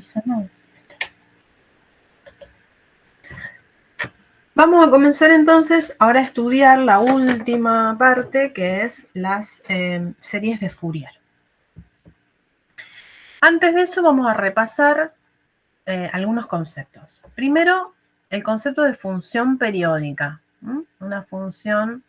dice no. Vamos a comenzar entonces ahora a estudiar la última parte, que es las series de Fourier. Antes de eso vamos a repasar algunos conceptos. Primero, el concepto de función periódica. Una función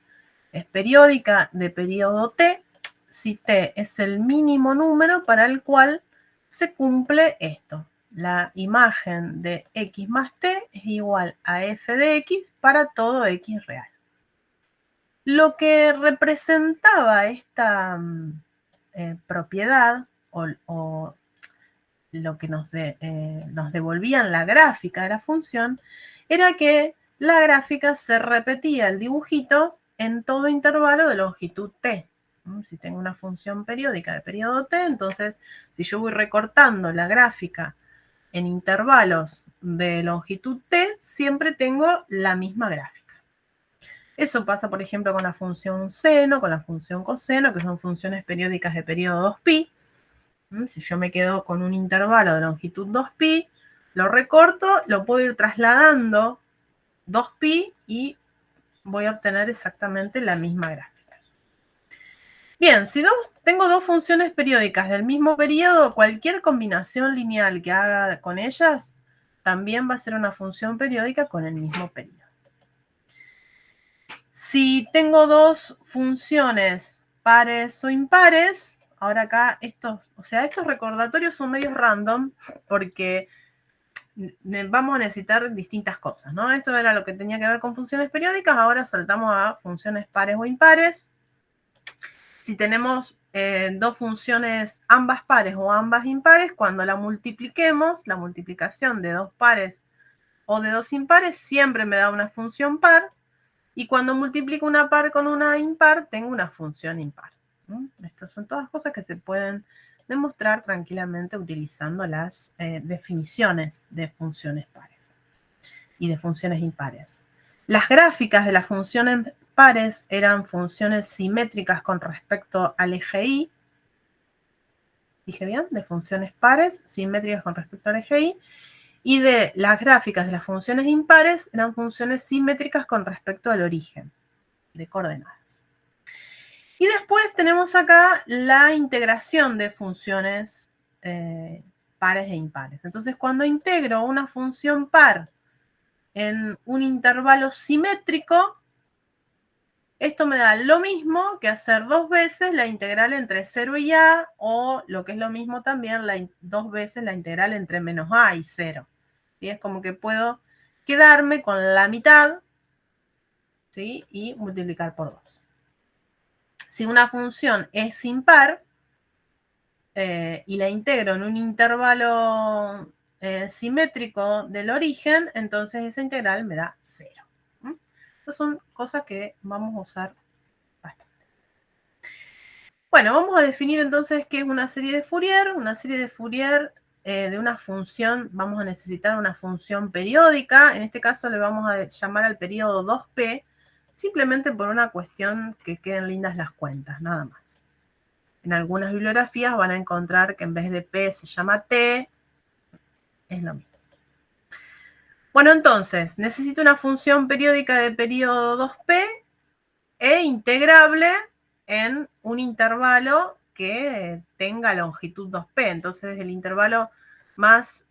es periódica de periodo t si t es el mínimo número para el cual se cumple esto. La imagen de x más t es igual a f de x para todo x real. Lo que representaba esta propiedad o lo que nos devolvía en la gráfica de la función era que la gráfica se repetía el dibujito en todo intervalo de longitud t. Si tengo una función periódica de periodo t, entonces si yo voy recortando la gráfica en intervalos de longitud t, siempre tengo la misma gráfica. Eso pasa, por ejemplo, con la función seno, con la función coseno, que son funciones periódicas de periodo 2pi. Si yo me quedo con un intervalo de longitud 2pi, lo recorto, lo puedo ir trasladando 2pi y voy a obtener exactamente la misma gráfica. Bien, si tengo dos funciones periódicas del mismo periodo, cualquier combinación lineal que haga con ellas también va a ser una función periódica con el mismo periodo. Si tengo dos funciones pares o impares, ahora acá estos recordatorios son medios random porque vamos a necesitar distintas cosas, ¿no? Esto era lo que tenía que ver con funciones periódicas, ahora saltamos a funciones pares o impares. Si tenemos dos funciones ambas pares o ambas impares, cuando la multipliquemos, la multiplicación de dos pares o de dos impares siempre me da una función par. Y cuando multiplico una par con una impar, tengo una función impar. Estas son todas cosas que se pueden demostrar tranquilamente utilizando las definiciones de funciones pares y de funciones impares. Las gráficas de las funciones pares eran funciones simétricas con respecto al eje y. ¿Dije bien? De funciones pares simétricas con respecto al eje y. Y de las gráficas de las funciones impares eran funciones simétricas con respecto al origen de coordenadas. Y después tenemos acá la integración de funciones pares e impares. Entonces, cuando integro una función par en un intervalo simétrico, esto me da lo mismo que hacer dos veces la integral entre 0 y a, o lo que es lo mismo también, dos veces la integral entre menos a y 0. ¿Sí? Es como que puedo quedarme con la mitad, ¿sí? Y multiplicar por 2. Si una función es impar y la integro en un intervalo simétrico del origen, entonces esa integral me da 0. Estas son cosas que vamos a usar bastante. Bueno, vamos a definir entonces qué es una serie de Fourier. Una serie de Fourier de una función, vamos a necesitar una función periódica. En este caso le vamos a llamar al periodo 2p, simplemente por una cuestión que queden lindas las cuentas, nada más. En algunas bibliografías van a encontrar que en vez de P se llama T. Es lo mismo. Bueno, entonces, necesito una función periódica de periodo 2P e integrable en un intervalo que tenga longitud 2P. Entonces, el intervalo más,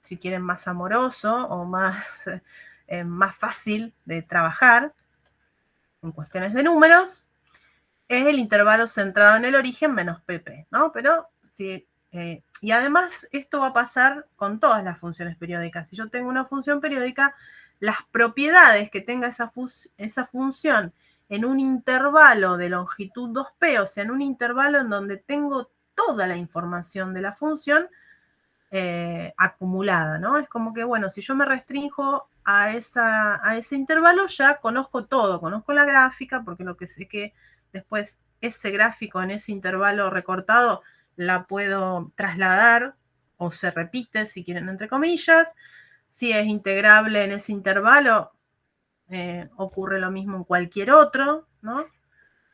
si quieren, más amoroso o más fácil de trabajar en cuestiones de números es el intervalo centrado en el origen menos pp, ¿no? Pero si, y además esto va a pasar con todas las funciones periódicas. Si yo tengo una función periódica, las propiedades que tenga esa función en un intervalo de longitud 2p, o sea, en un intervalo en donde tengo toda la información de la función acumulada, ¿no? Es como que, bueno, si yo me restrinjo a ese intervalo, ya conozco todo, conozco la gráfica, porque lo que sé que después ese gráfico en ese intervalo recortado la puedo trasladar o se repite, si quieren, entre comillas. Si es integrable en ese intervalo, ocurre lo mismo en cualquier otro, ¿no?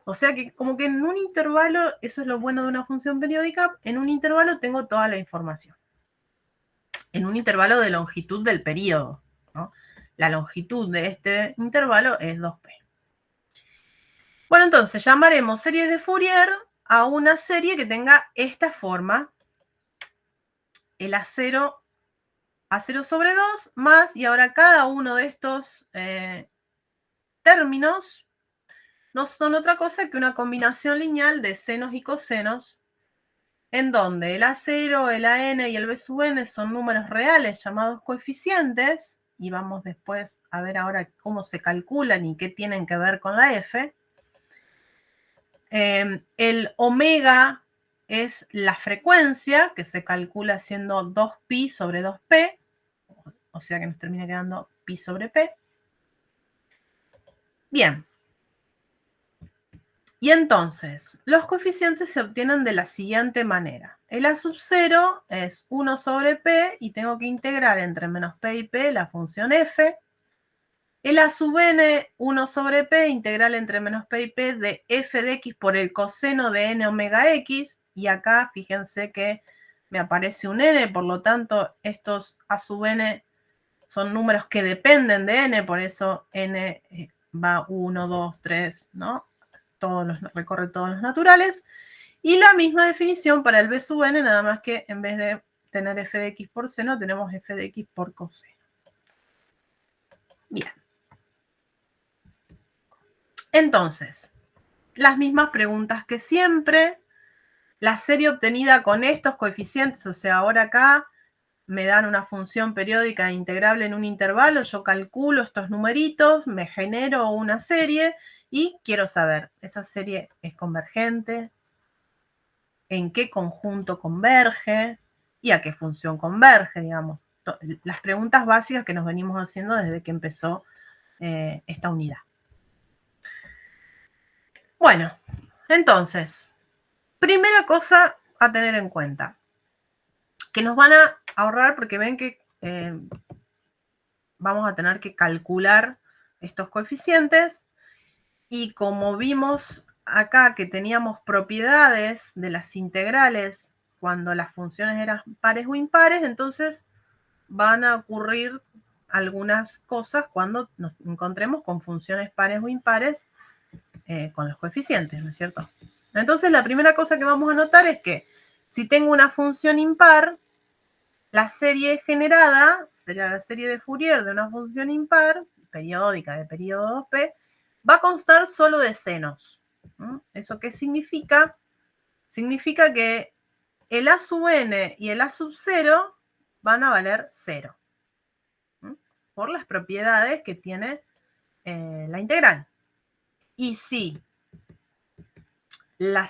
O sea que como que en un intervalo, eso es lo bueno de una función periódica, en un intervalo tengo toda la información. En un intervalo de longitud del periodo, ¿no? La longitud de este intervalo es 2p. Bueno, entonces llamaremos series de Fourier a una serie que tenga esta forma. El A0 sobre 2 más, y ahora cada uno de estos términos no son otra cosa que una combinación lineal de senos y cosenos, en donde el A0, el AN y el B sub n son números reales llamados coeficientes, y vamos después a ver ahora cómo se calculan y qué tienen que ver con la F. El omega es la frecuencia, que se calcula haciendo 2pi sobre 2p, o sea que nos termina quedando pi sobre p. Bien. Y entonces, los coeficientes se obtienen de la siguiente manera. El A sub 0 es 1 sobre p y tengo que integrar entre menos p y p la función f. El A sub n, 1 sobre p, integral entre menos p y p de f de x por el coseno de n omega x. Y acá fíjense que me aparece un n, por lo tanto estos A sub n son números que dependen de n, por eso n va 1, 2, 3, ¿no? Recorre todos los naturales. Y la misma definición para el b sub n, nada más que en vez de tener f de x por seno, tenemos f de x por coseno. Bien. Entonces, las mismas preguntas que siempre. La serie obtenida con estos coeficientes, o sea, ahora acá me dan una función periódica integrable en un intervalo, yo calculo estos numeritos, me genero una serie y quiero saber, ¿esa serie es convergente? ¿En qué conjunto converge? ¿Y a qué función converge? Digamos, las preguntas básicas que nos venimos haciendo desde que empezó esta unidad. Bueno, entonces, primera cosa a tener en cuenta, que nos van a ahorrar porque ven que vamos a tener que calcular estos coeficientes, y como vimos acá que teníamos propiedades de las integrales cuando las funciones eran pares o impares, entonces van a ocurrir algunas cosas cuando nos encontremos con funciones pares o impares con los coeficientes, ¿no es cierto? Entonces la primera cosa que vamos a notar es que si tengo una función impar, la serie generada, sería la serie de Fourier de una función impar, periódica de periodo 2p, va a constar solo de senos. ¿Eso qué significa? Significa que el A sub n y el A sub 0 van a valer 0. Por las propiedades que tiene la integral. Y si la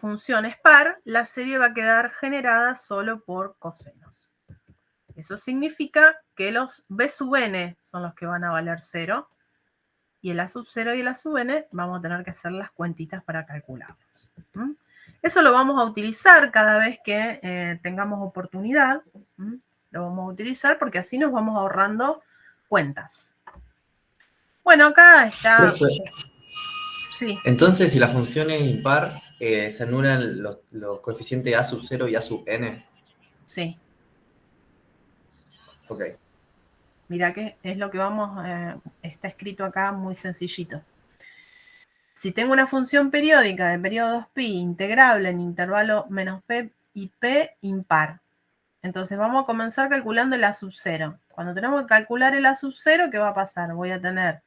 función es par, la serie va a quedar generada solo por cosenos. Eso significa que los b sub n son los que van a valer 0, y el a sub 0 y el a sub n vamos a tener que hacer las cuentitas para calcularlos. Eso lo vamos a utilizar cada vez que tengamos oportunidad. Lo vamos a utilizar porque así nos vamos ahorrando cuentas. Bueno, acá está. Profe, Sí. entonces, si la función es impar, ¿se anulan los coeficientes a sub 0 y a sub n? Sí. Ok. Mira que es lo que está escrito acá muy sencillito. Si tengo una función periódica de periodo 2pi integrable en intervalo menos p y p impar, entonces vamos a comenzar calculando el a sub 0. Cuando tenemos que calcular el a sub 0, ¿qué va a pasar? Voy a tener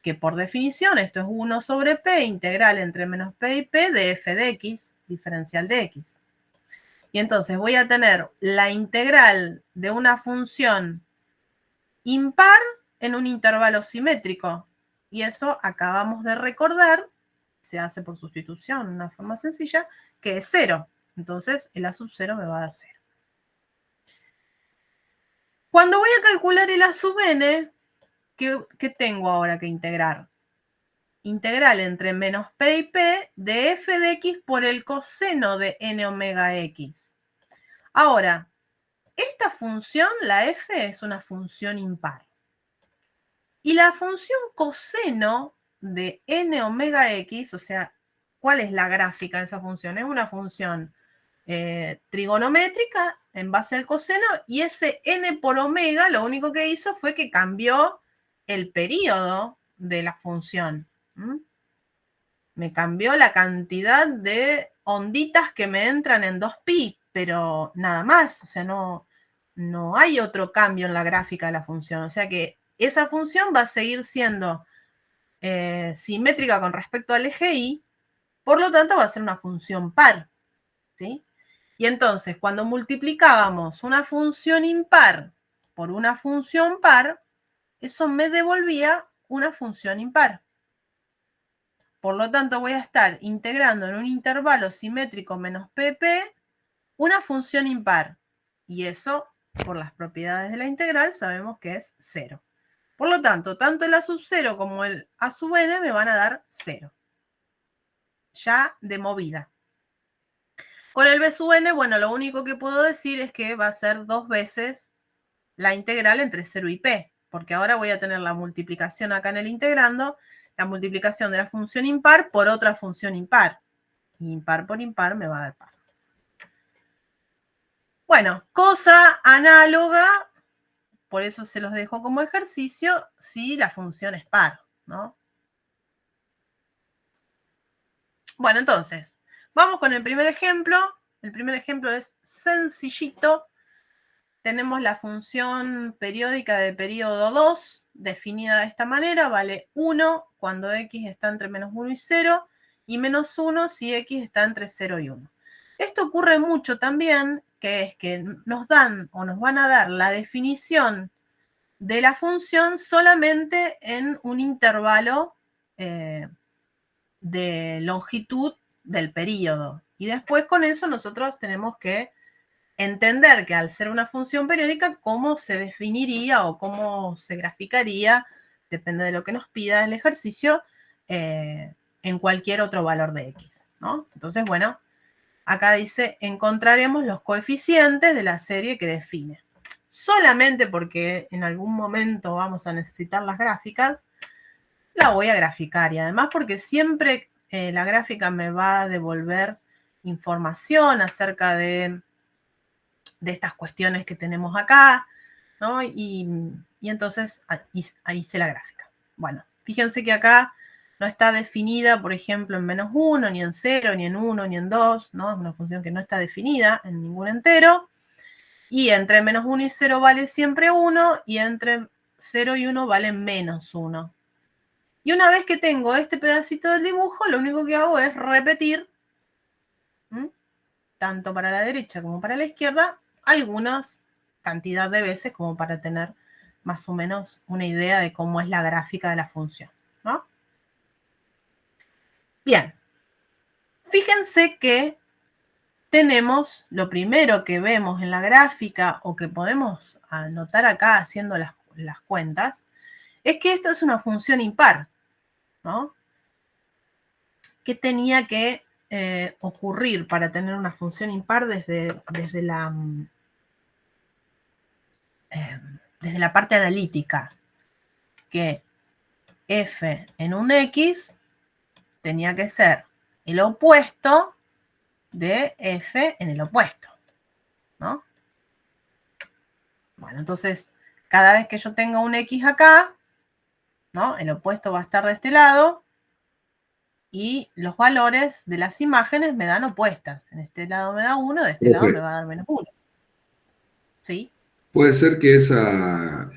que, por definición, esto es 1 sobre p integral entre menos p y p de f de x, diferencial de x. Y entonces voy a tener la integral de una función impar en un intervalo simétrico. Y eso acabamos de recordar, se hace por sustitución, una forma sencilla, que es 0. Entonces el a sub 0 me va a dar 0. Cuando voy a calcular el a sub n, ¿qué tengo ahora que integrar? Integral entre menos p y p de f de x por el coseno de n omega x. Ahora, esta función, la f, es una función impar. Y la función coseno de n omega x, o sea, ¿cuál es la gráfica de esa función? Es una función trigonométrica en base al coseno, y ese n por omega lo único que hizo fue que cambió el período de la función. Me cambió la cantidad de onditas que me entran en 2pi, pero nada más, o sea, no hay otro cambio en la gráfica de la función, o sea que esa función va a seguir siendo simétrica con respecto al eje y, por lo tanto va a ser una función par, ¿sí? Y entonces, cuando multiplicábamos una función impar por una función par, eso me devolvía una función impar. Por lo tanto, voy a estar integrando en un intervalo simétrico menos pp una función impar. Y eso, por las propiedades de la integral, sabemos que es 0. Por lo tanto, tanto el a sub 0 como el a sub n me van a dar 0. Ya de movida. Con el b sub n, bueno, lo único que puedo decir es que va a ser 2 veces la integral entre 0 y p, porque ahora voy a tener la multiplicación acá en el integrando, la multiplicación de la función impar por otra función impar. Impar por impar me va a dar par. Bueno, cosa análoga, por eso se los dejo como ejercicio, si la función es par, ¿no? Bueno, entonces, vamos con el primer ejemplo. El primer ejemplo es sencillito. Tenemos la función periódica de periodo 2, definida de esta manera, vale 1 cuando x está entre menos 1 y 0, y menos 1 si x está entre 0 y 1. Esto ocurre mucho también, que es que nos dan o nos van a dar la definición de la función solamente en un intervalo de longitud del periodo. Y después con eso nosotros tenemos que entender que al ser una función periódica, cómo se definiría o cómo se graficaría, depende de lo que nos pida el ejercicio, en cualquier otro valor de x, ¿no? Entonces, bueno, acá dice, encontraremos los coeficientes de la serie que define. Solamente porque en algún momento vamos a necesitar las gráficas, la voy a graficar. Y además porque siempre la gráfica me va a devolver información acerca de estas cuestiones que tenemos acá, ¿no? Y entonces ahí hice la gráfica. Bueno, fíjense que acá no está definida, por ejemplo, en menos 1, ni en 0, ni en 1, ni en 2, ¿no? Es una función que no está definida en ningún entero. Y entre menos 1 y 0 vale siempre 1, y entre 0 y 1 vale menos 1. Y una vez que tengo este pedacito del dibujo, lo único que hago es repetir, tanto para la derecha como para la izquierda, algunas cantidad de veces como para tener más o menos una idea de cómo es la gráfica de la función, ¿no? Bien, fíjense que tenemos, lo primero que vemos en la gráfica o que podemos anotar acá haciendo las cuentas, es que esta es una función impar, ¿no? ¿Qué tenía que ocurrir para tener una función impar desde la parte analítica? Que f en un x tenía que ser el opuesto de f en el opuesto, ¿no? Bueno, entonces, cada vez que yo tenga un x acá, ¿no? El opuesto va a estar de este lado, y los valores de las imágenes me dan opuestas. En este lado me da 1, de este lado me va a dar menos 1. ¿Sí? Puede ser que esa,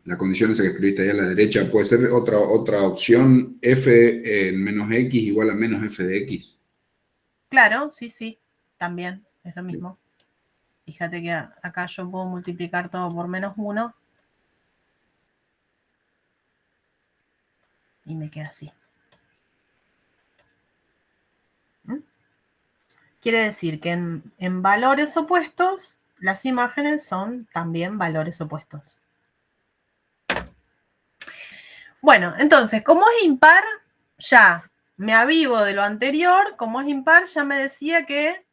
la condición esa que escribiste ahí a la derecha, puede ser otra opción, f en menos x igual a menos f de x. Claro, sí, también es lo mismo. Fíjate que acá yo puedo multiplicar todo por menos 1 y me queda así. Quiere decir que en valores opuestos, las imágenes son también valores opuestos. Bueno, entonces, como es impar, ya me avivo de lo anterior. Como es impar, ya me decía que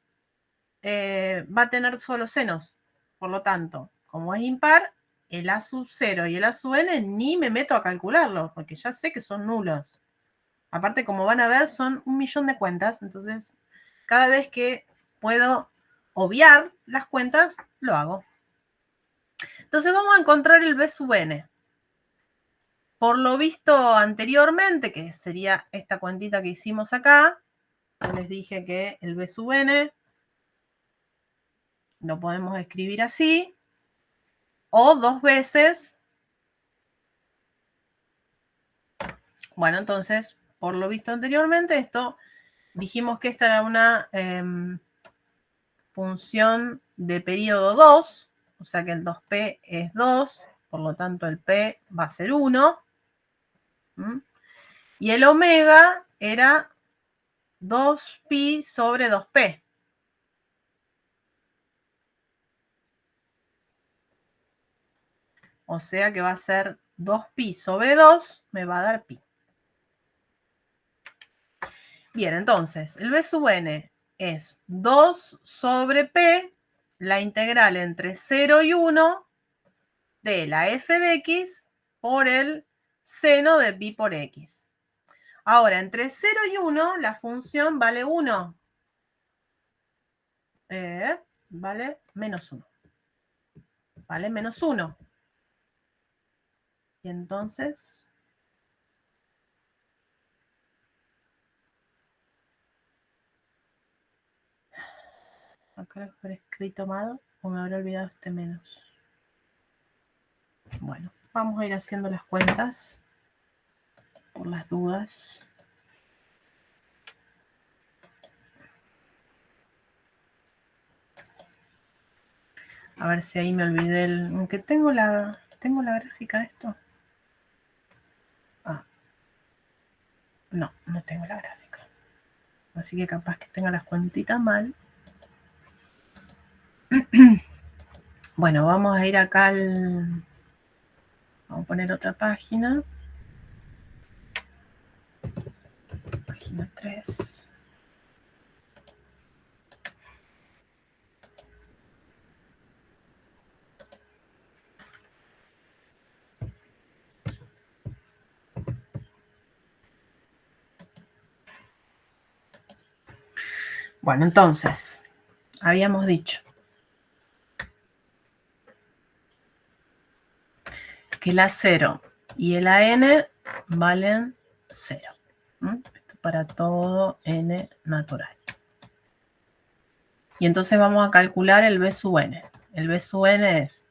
va a tener solo senos. Por lo tanto, como es impar, el A sub 0 y el A sub n ni me meto a calcularlos, porque ya sé que son nulos. Aparte, como van a ver, son 1.000.000 de cuentas, entonces cada vez que puedo obviar las cuentas, lo hago. Entonces vamos a encontrar el B sub n. Por lo visto anteriormente, que sería esta cuentita que hicimos acá, les dije que el B sub n lo podemos escribir así, o 2 veces. Bueno, entonces, por lo visto anteriormente, esto dijimos que esta era una función de periodo 2, o sea que el 2p es 2, por lo tanto el p va a ser 1. Y el omega era 2pi sobre 2p. O sea que va a ser 2pi sobre 2, me va a dar pi. Bien, entonces, el B sub n es 2 sobre p, la integral entre 0 y 1 de la f de x por el seno de pi por x. Ahora, entre 0 y 1, la función vale 1. Vale menos 1. Vale menos 1. Y entonces... acá lo habré escrito mal o me habré olvidado este menos. Bueno, vamos a ir haciendo las cuentas por las dudas. A ver si ahí me olvidé aunque tengo la gráfica de esto. No tengo la gráfica. Así que capaz que tenga las cuentitas mal. Bueno, vamos a ir acá vamos a poner otra página. Página 3. Bueno, entonces, habíamos dicho que el A0 y el AN valen 0. Esto para todo n natural. Y entonces vamos a calcular el B sub n. El B sub n es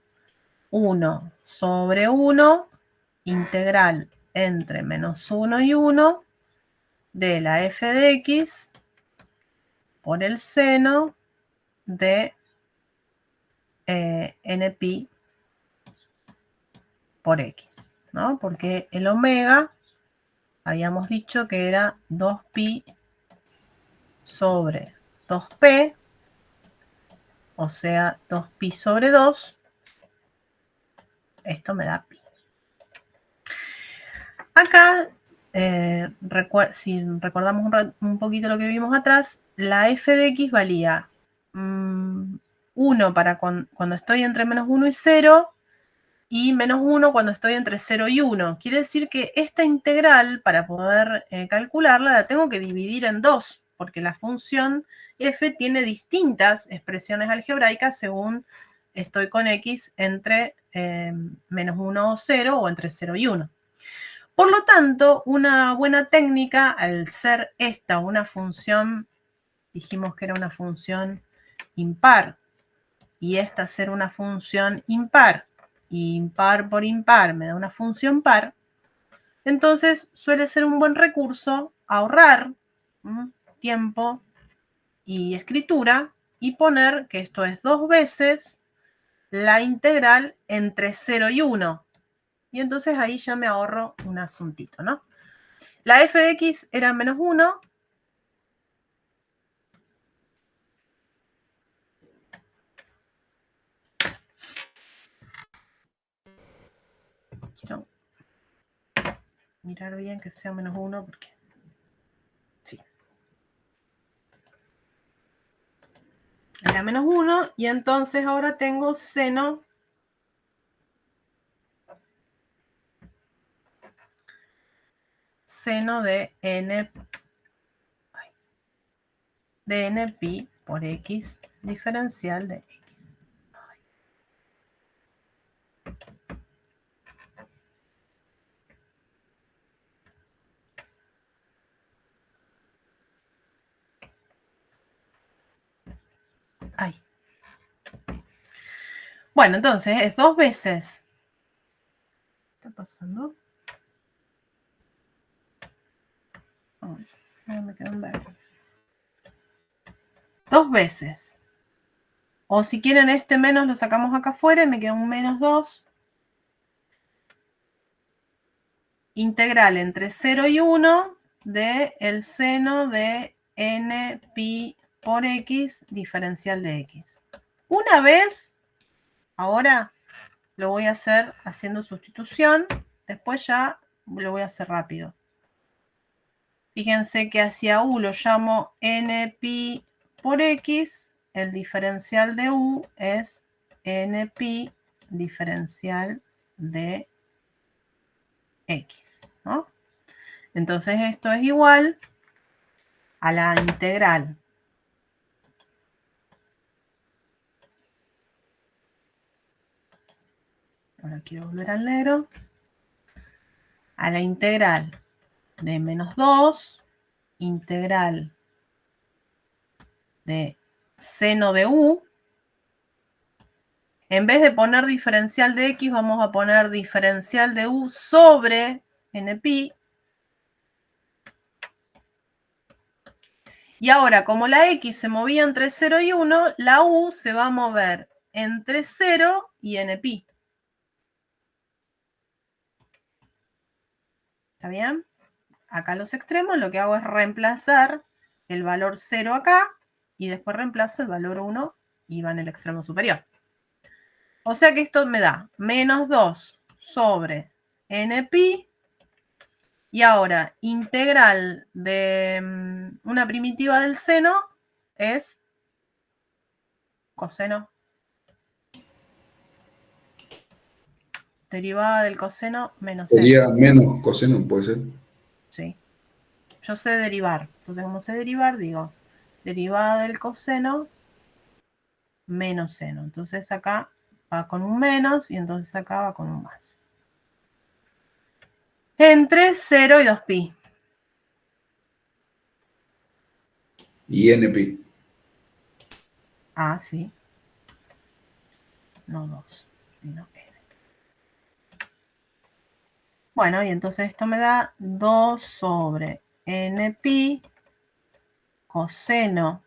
1 sobre 1 integral entre menos 1 y 1 de la f de x por el seno de npi por x, ¿no? Porque el omega habíamos dicho que era 2pi sobre 2p, o sea, 2pi sobre 2. Esto me da pi. Acá, si recordamos un poquito lo que vimos atrás, la f de x valía 1 para cuando estoy entre menos 1 y 0, y menos 1 cuando estoy entre 0 y 1. Quiere decir que esta integral, para poder calcularla, la tengo que dividir en 2, porque la función f tiene distintas expresiones algebraicas según estoy con x entre menos 1 o 0 o entre 0 y 1. Por lo tanto, una buena técnica, al ser esta una función, dijimos que era una función impar, y esta ser una función impar, y impar por impar me da una función par, entonces suele ser un buen recurso ahorrar tiempo y escritura y poner que esto es 2 veces la integral entre 0 y 1. Y entonces ahí ya me ahorro un asuntito, ¿no? La f de x era menos 1. Quiero mirar bien que sea menos 1 porque... sí. Era menos 1 y entonces ahora tengo seno seno de n pi por x diferencial de x. Ay. Bueno, entonces es 2 veces. ¿Qué está pasando? Ay, me quedó en verde. 2 veces. O si quieren este menos lo sacamos acá afuera y me queda un menos 2. Integral entre 0 y 1 de el seno de n pi por x diferencial de x. Una vez, ahora lo voy a hacer haciendo sustitución, después ya lo voy a hacer rápido. Fíjense que hacia u lo llamo n pi por x, el diferencial de u es n pi diferencial de x, ¿no? Entonces esto es igual a la integral ahora quiero volver al negro, a la integral de menos 2, integral de seno de u. En vez de poner diferencial de x, vamos a poner diferencial de u sobre n pi. Y ahora, como la x se movía entre 0 y 1, la u se va a mover entre 0 y n pi. ¿Está bien? Acá a los extremos lo que hago es reemplazar el valor 0 acá y después reemplazo el valor 1 y va en el extremo superior. O sea que esto me da menos 2 sobre n pi. Y ahora, integral de una primitiva del seno es coseno. Derivada del coseno menos seno. Sería menos coseno, puede ser. Sí. Yo sé derivar. Entonces, como sé derivar, digo, derivada del coseno menos seno. Entonces acá va con un menos y entonces acá va con un más. Entre 0 y 2pi. Y NP. Ah, sí. No 2, sino n. Bueno, y entonces esto me da 2 sobre npi coseno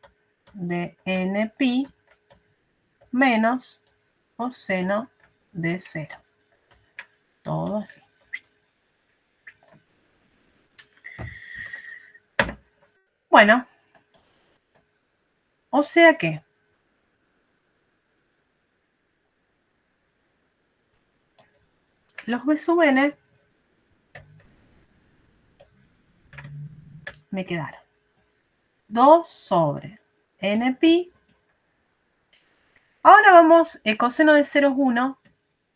de npi menos coseno de 0. Todo así. Bueno, o sea que los b sub n me quedaron 2 sobre npi. Ahora vamos, el coseno de 0 es 1.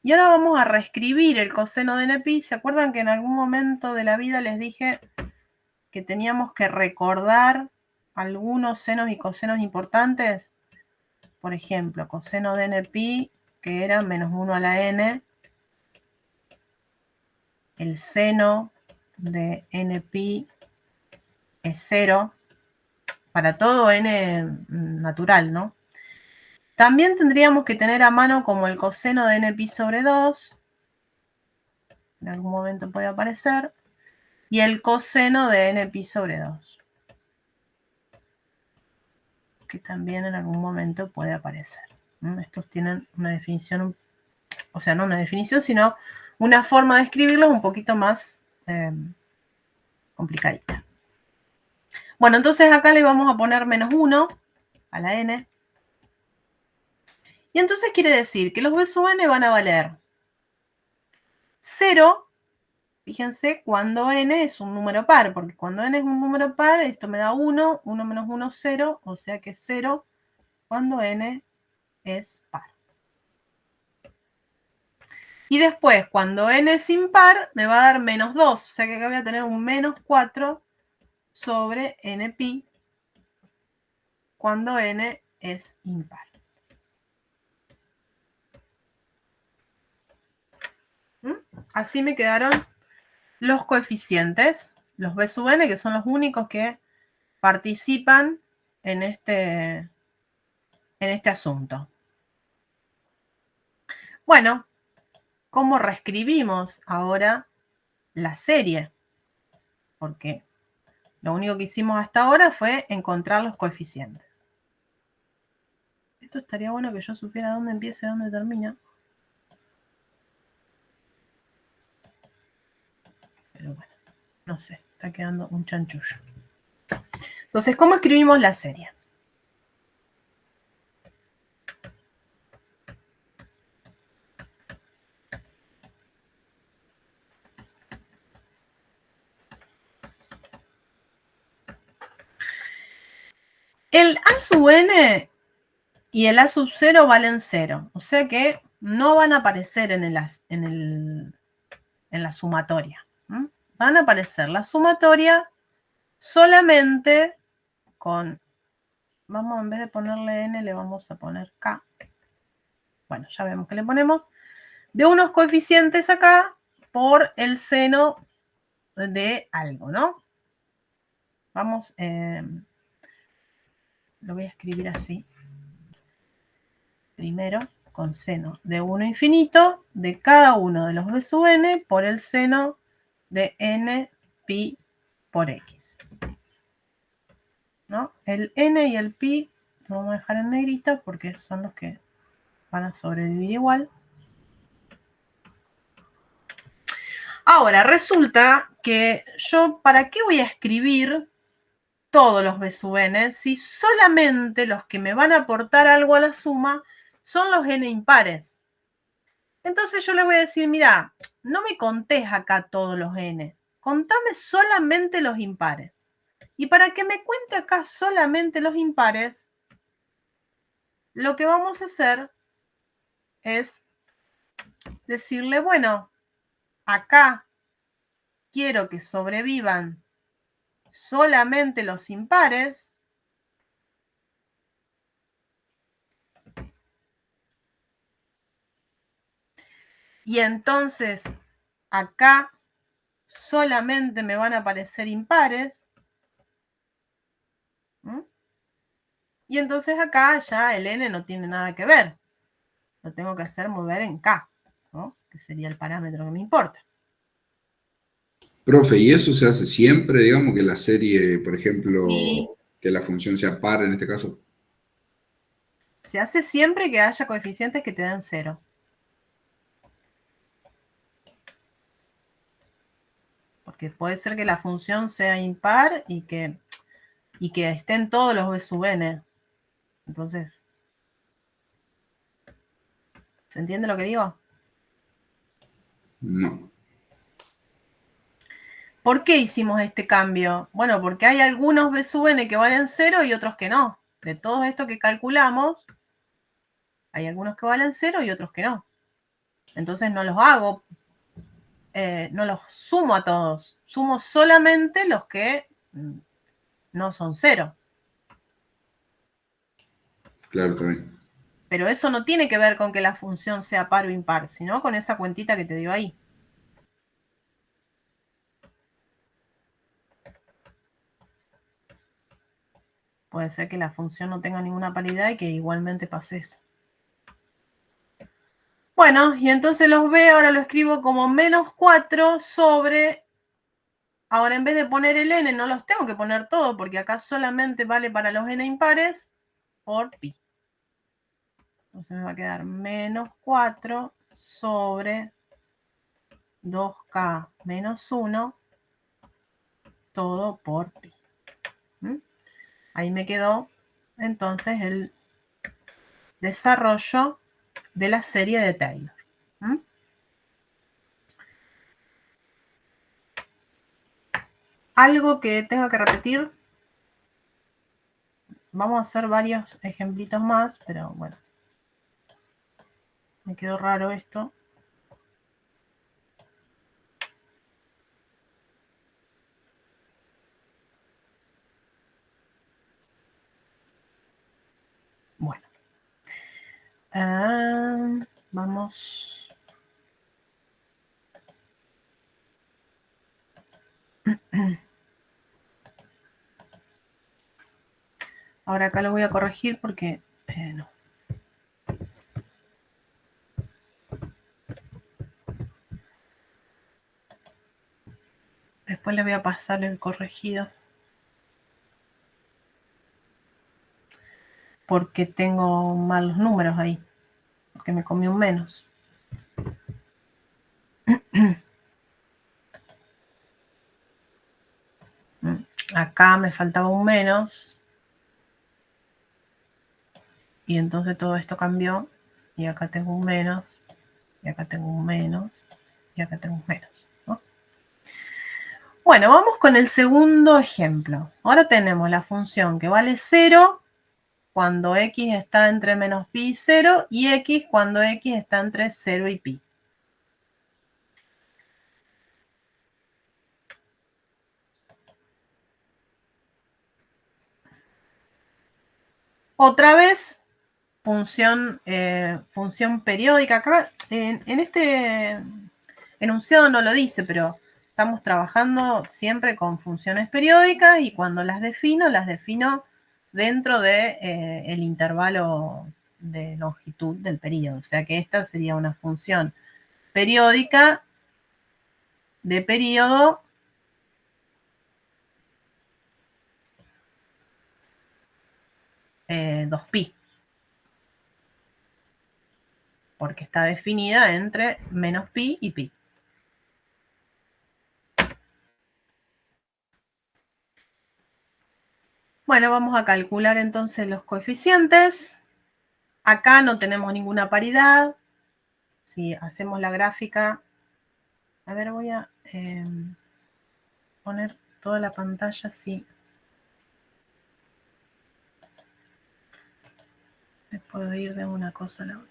Y ahora vamos a reescribir el coseno de npi. ¿Se acuerdan que en algún momento de la vida les dije que teníamos que recordar algunos senos y cosenos importantes? Por ejemplo, coseno de npi, que era menos 1 a la n. El seno de npi es 0. Para todo n natural, ¿no? También tendríamos que tener a mano como el coseno de npi sobre 2. En algún momento puede aparecer. Y el coseno de npi sobre 2. Que también en algún momento puede aparecer. Estos tienen una definición, o sea, no una definición, sino una forma de escribirlos un poquito más complicadita. Bueno, entonces acá le vamos a poner menos 1 a la n. Y entonces quiere decir que los b sub n van a valer 0, fíjense, cuando n es un número par, porque cuando n es un número par, esto me da 1, 1 menos 1, 0, o sea que 0 cuando n es par. Y después, cuando n es impar, me va a dar menos 2. O sea que acá voy a tener un menos 4 sobre n pi cuando n es impar. Así me quedaron los coeficientes, los b sub n, que son los únicos que participan en este asunto. Bueno, ¿cómo reescribimos ahora la serie? Porque lo único que hicimos hasta ahora fue encontrar los coeficientes. Esto estaría bueno que yo supiera dónde empieza y dónde termina. Pero bueno, no sé, está quedando un chanchullo. Entonces, ¿cómo escribimos la serie? El a sub n y el a sub 0 valen 0. O sea que no van a aparecer en la sumatoria. Van a aparecer la sumatoria solamente con, vamos, en vez de ponerle n, le vamos a poner k. Bueno, ya vemos que le ponemos de unos coeficientes acá por el seno de algo, ¿no? Vamos, lo voy a escribir así. Primero, con seno de 1 infinito de cada uno de los b sub n por el seno de n pi por x. ¿No? El n y el pi lo vamos a dejar en negrita porque son los que van a sobrevivir igual. Ahora, resulta que yo, ¿para qué voy a escribir todos los b sub n si solamente los que me van a aportar algo a la suma son los n impares? Entonces yo le voy a decir, mira, no me contés acá todos los n, contame solamente los impares. Y para que me cuente acá solamente los impares, lo que vamos a hacer es decirle, bueno, acá quiero que sobrevivan solamente los impares. Y entonces acá solamente me van a aparecer impares. Y entonces acá ya el n no tiene nada que ver. Lo tengo que hacer mover en k, ¿no? Que sería el parámetro que me importa. Profe, ¿y eso se hace siempre, digamos, que la serie, por ejemplo, Sí. que la función sea par en este caso? Se hace siempre que haya coeficientes que te den 0. Porque puede ser que la función sea impar y que estén todos los b sub n. Entonces, ¿se entiende lo que digo? No. ¿Por qué hicimos este cambio? Bueno, porque hay algunos b sub n que valen 0 y otros que no. De todo esto que calculamos, hay algunos que valen 0 y otros que no. Entonces no los hago, no los sumo a todos. Sumo solamente los que no son 0. Claro, también. Pero eso no tiene que ver con que la función sea par o impar, sino con esa cuentita que te dio ahí. Puede ser que la función no tenga ninguna paridad y que igualmente pase eso. Bueno, y entonces los b ahora lo escribo como menos 4 sobre... Ahora en vez de poner el n, no los tengo que poner todos porque acá solamente vale para los n impares por pi. Entonces me va a quedar menos 4 sobre 2k menos 1 todo por pi. Ahí me quedó entonces el desarrollo de la serie de Taylor. Algo que tengo que repetir. Vamos a hacer varios ejemplitos más, pero bueno. Me quedó raro esto. Vamos. Ahora acá lo voy a corregir porque no. Después le voy a pasar el corregido. Porque tengo malos números ahí. Porque me comí un menos. Acá me faltaba un menos. Y entonces todo esto cambió. Y acá tengo un menos. Y acá tengo un menos. Y acá tengo un menos. ¿No? Bueno, vamos con el segundo ejemplo. Ahora tenemos la función que vale 0 cuando x está entre menos pi y 0 y x cuando x está entre 0 y pi. Otra vez, función periódica. Acá en este enunciado no lo dice, pero estamos trabajando siempre con funciones periódicas y cuando las defino dentro del intervalo de longitud del periodo. O sea que esta sería una función periódica de periodo eh, 2pi. Porque está definida entre menos pi y pi. Bueno, vamos a calcular entonces los coeficientes. Acá no tenemos ninguna paridad. Si hacemos la gráfica, a ver, voy a poner toda la pantalla así. Me puedo ir de una cosa a la otra.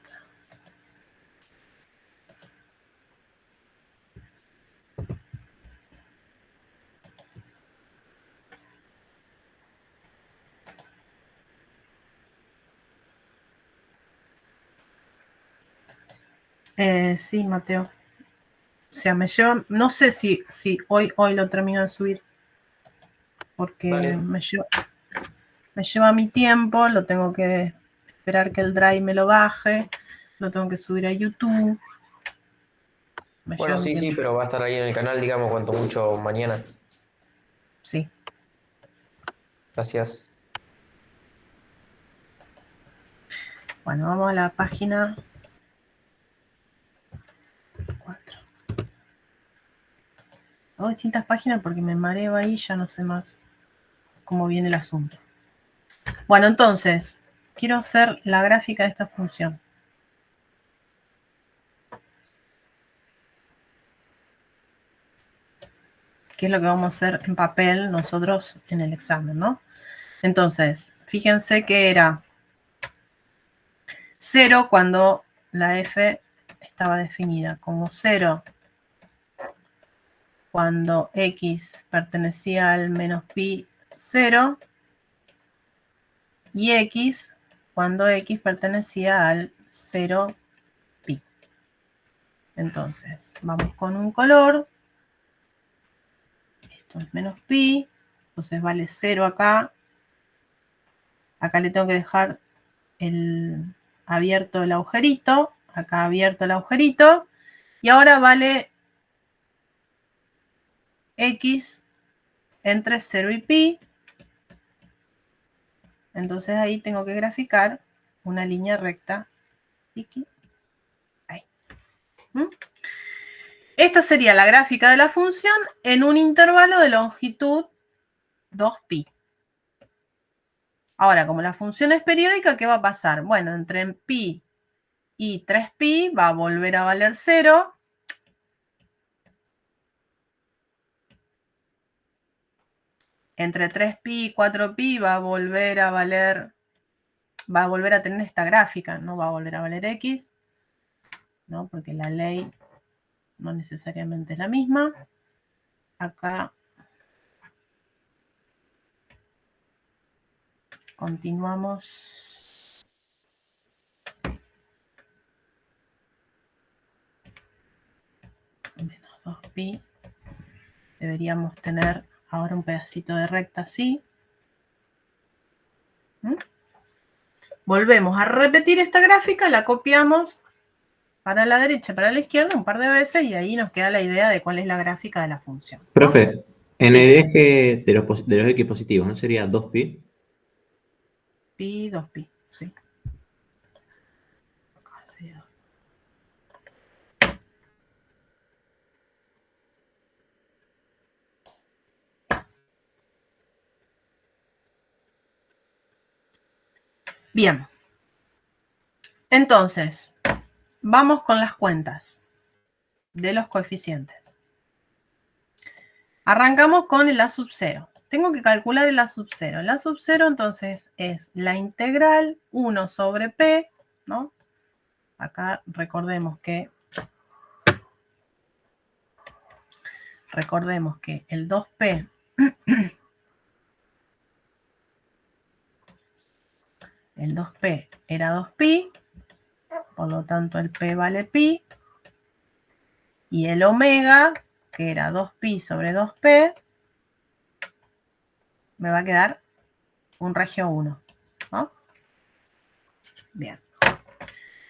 Sí, Mateo. O sea, me lleva, no sé si hoy lo termino de subir, porque Vale. me lleva mi tiempo, lo tengo que esperar que el Drive me lo baje, lo tengo que subir a YouTube. Bueno, sí, pero va a estar ahí en el canal, digamos, cuanto mucho mañana. Sí. Gracias. Bueno, vamos a la página 4. Hago distintas páginas porque me mareo ahí, ya no sé más cómo viene el asunto. Bueno, entonces, quiero hacer la gráfica de esta función. Que es lo que vamos a hacer en papel nosotros en el examen, ¿no? Entonces, fíjense que era 0 cuando la f estaba definida como 0 cuando x pertenecía al menos pi 0 y x cuando x pertenecía al 0 pi. Entonces, vamos con un color. Esto es menos pi, entonces vale 0 acá. Acá le tengo que dejar abierto el agujerito, acá abierto el agujerito, y ahora vale x entre 0 y pi. Entonces ahí tengo que graficar una línea recta. Ahí. Esta sería la gráfica de la función en un intervalo de longitud 2pi. Ahora, como la función es periódica, ¿qué va a pasar? Bueno, entre pi y 3pi va a volver a valer 0. Entre 3pi y 4pi va a volver a valer, va a volver a tener esta gráfica, no va a volver a valer x, ¿no? Porque la ley no necesariamente es la misma. Acá continuamos. 2pi. Deberíamos tener ahora un pedacito de recta así. Volvemos a repetir esta gráfica, la copiamos para la derecha, para la izquierda un par de veces y ahí nos queda la idea de cuál es la gráfica de la función, ¿no? Profe, en Sí. el eje de los X positivos, ¿no sería 2pi? Pi, 2pi, sí. Acá sería 2pi. Bien. Entonces, vamos con las cuentas de los coeficientes. Arrancamos con el A sub 0. Tengo que calcular el A sub 0. El A sub 0 entonces es la integral 1 sobre P, ¿no? Acá recordemos que el 2P el 2P era 2pi, por lo tanto el P vale pi, y el omega, que era 2pi sobre 2P, me va a quedar un regio 1, ¿no? Bien.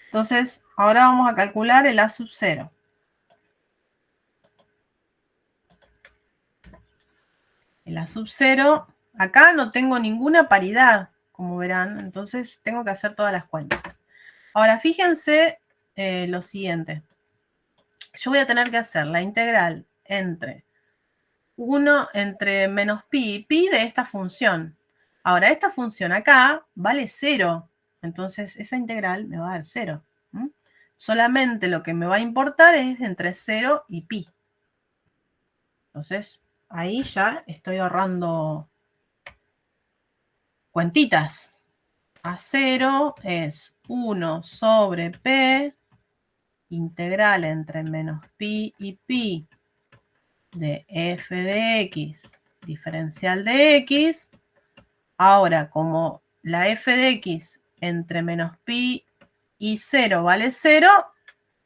Entonces, ahora vamos a calcular el A sub 0. El A sub 0, acá no tengo ninguna paridad, como verán, entonces tengo que hacer todas las cuentas. Ahora, fíjense lo siguiente. Yo voy a tener que hacer la integral entre menos pi y pi de esta función. Ahora, esta función acá vale 0, entonces esa integral me va a dar 0. Solamente lo que me va a importar es entre 0 y pi. Entonces, ahí ya estoy ahorrando cuentitas. A0 es 1 sobre P, integral entre menos pi y pi de f de x, diferencial de x. Ahora, como la f de x entre menos pi y 0 vale 0,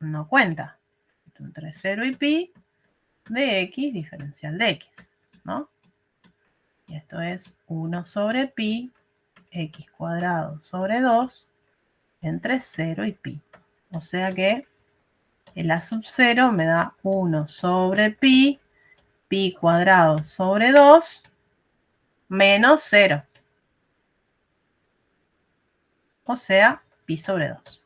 no cuenta. Entre 0 y pi de x, diferencial de x, ¿no? Y esto es 1 sobre pi, x cuadrado sobre 2, entre 0 y pi. O sea que el A sub 0 me da 1 sobre pi, pi cuadrado sobre 2, menos 0. O sea, pi sobre 2.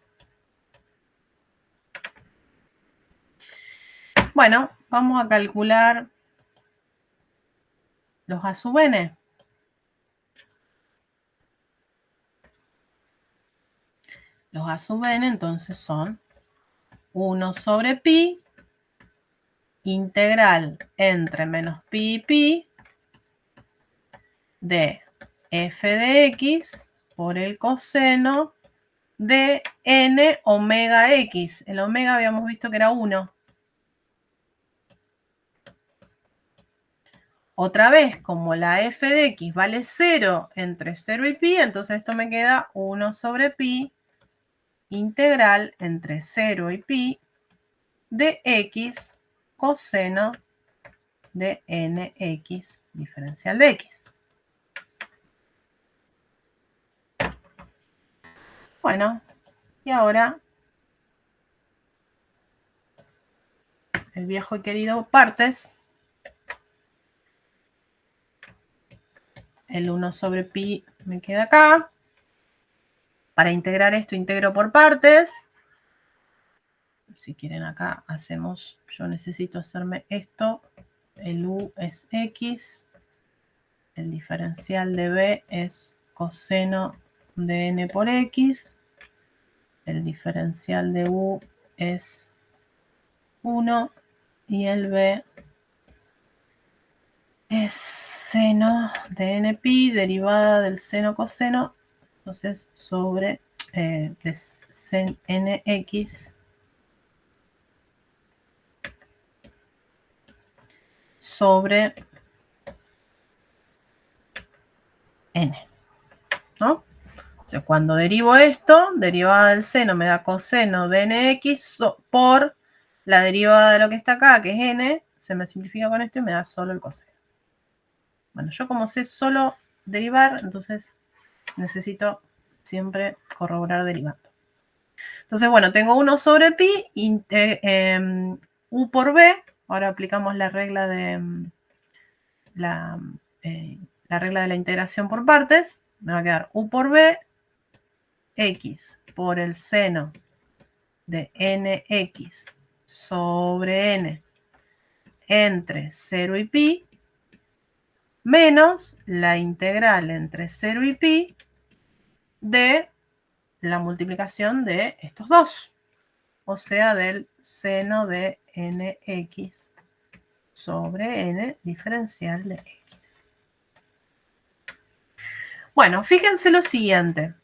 Bueno, vamos a calcular los A sub n. Los A sub n entonces son 1 sobre pi, integral entre menos pi y pi de f de x por el coseno de n omega x. El omega habíamos visto que era 1. Otra vez, como la f de x vale 0 entre 0 y pi, entonces esto me queda 1 sobre pi, integral entre 0 y pi de x coseno de nx diferencial de x. Bueno, y ahora el viejo y querido partes. El 1 sobre pi me queda acá. Para integrar esto, integro por partes. Si quieren acá hacemos, yo necesito hacerme esto. El u es x. El diferencial de b es coseno de n por x. El diferencial de u es 1. Y el b es seno de n pi, derivada del seno coseno. Entonces, sobre nx sobre n, ¿no? O sea, cuando derivo esto, derivada del seno me da coseno de nx por la derivada de lo que está acá, que es n, se me simplifica con esto y me da solo el coseno. Bueno, yo como sé solo derivar, entonces necesito siempre corroborar derivando. Entonces, bueno, tengo 1 sobre pi, u por b. Ahora aplicamos la regla de la regla de la integración por partes. Me va a quedar u por b, x por el seno de nx sobre n entre 0 y pi, menos la integral entre 0 y pi de la multiplicación de estos dos, o sea, del seno de nx sobre n diferencial de x. Bueno, fíjense lo siguiente.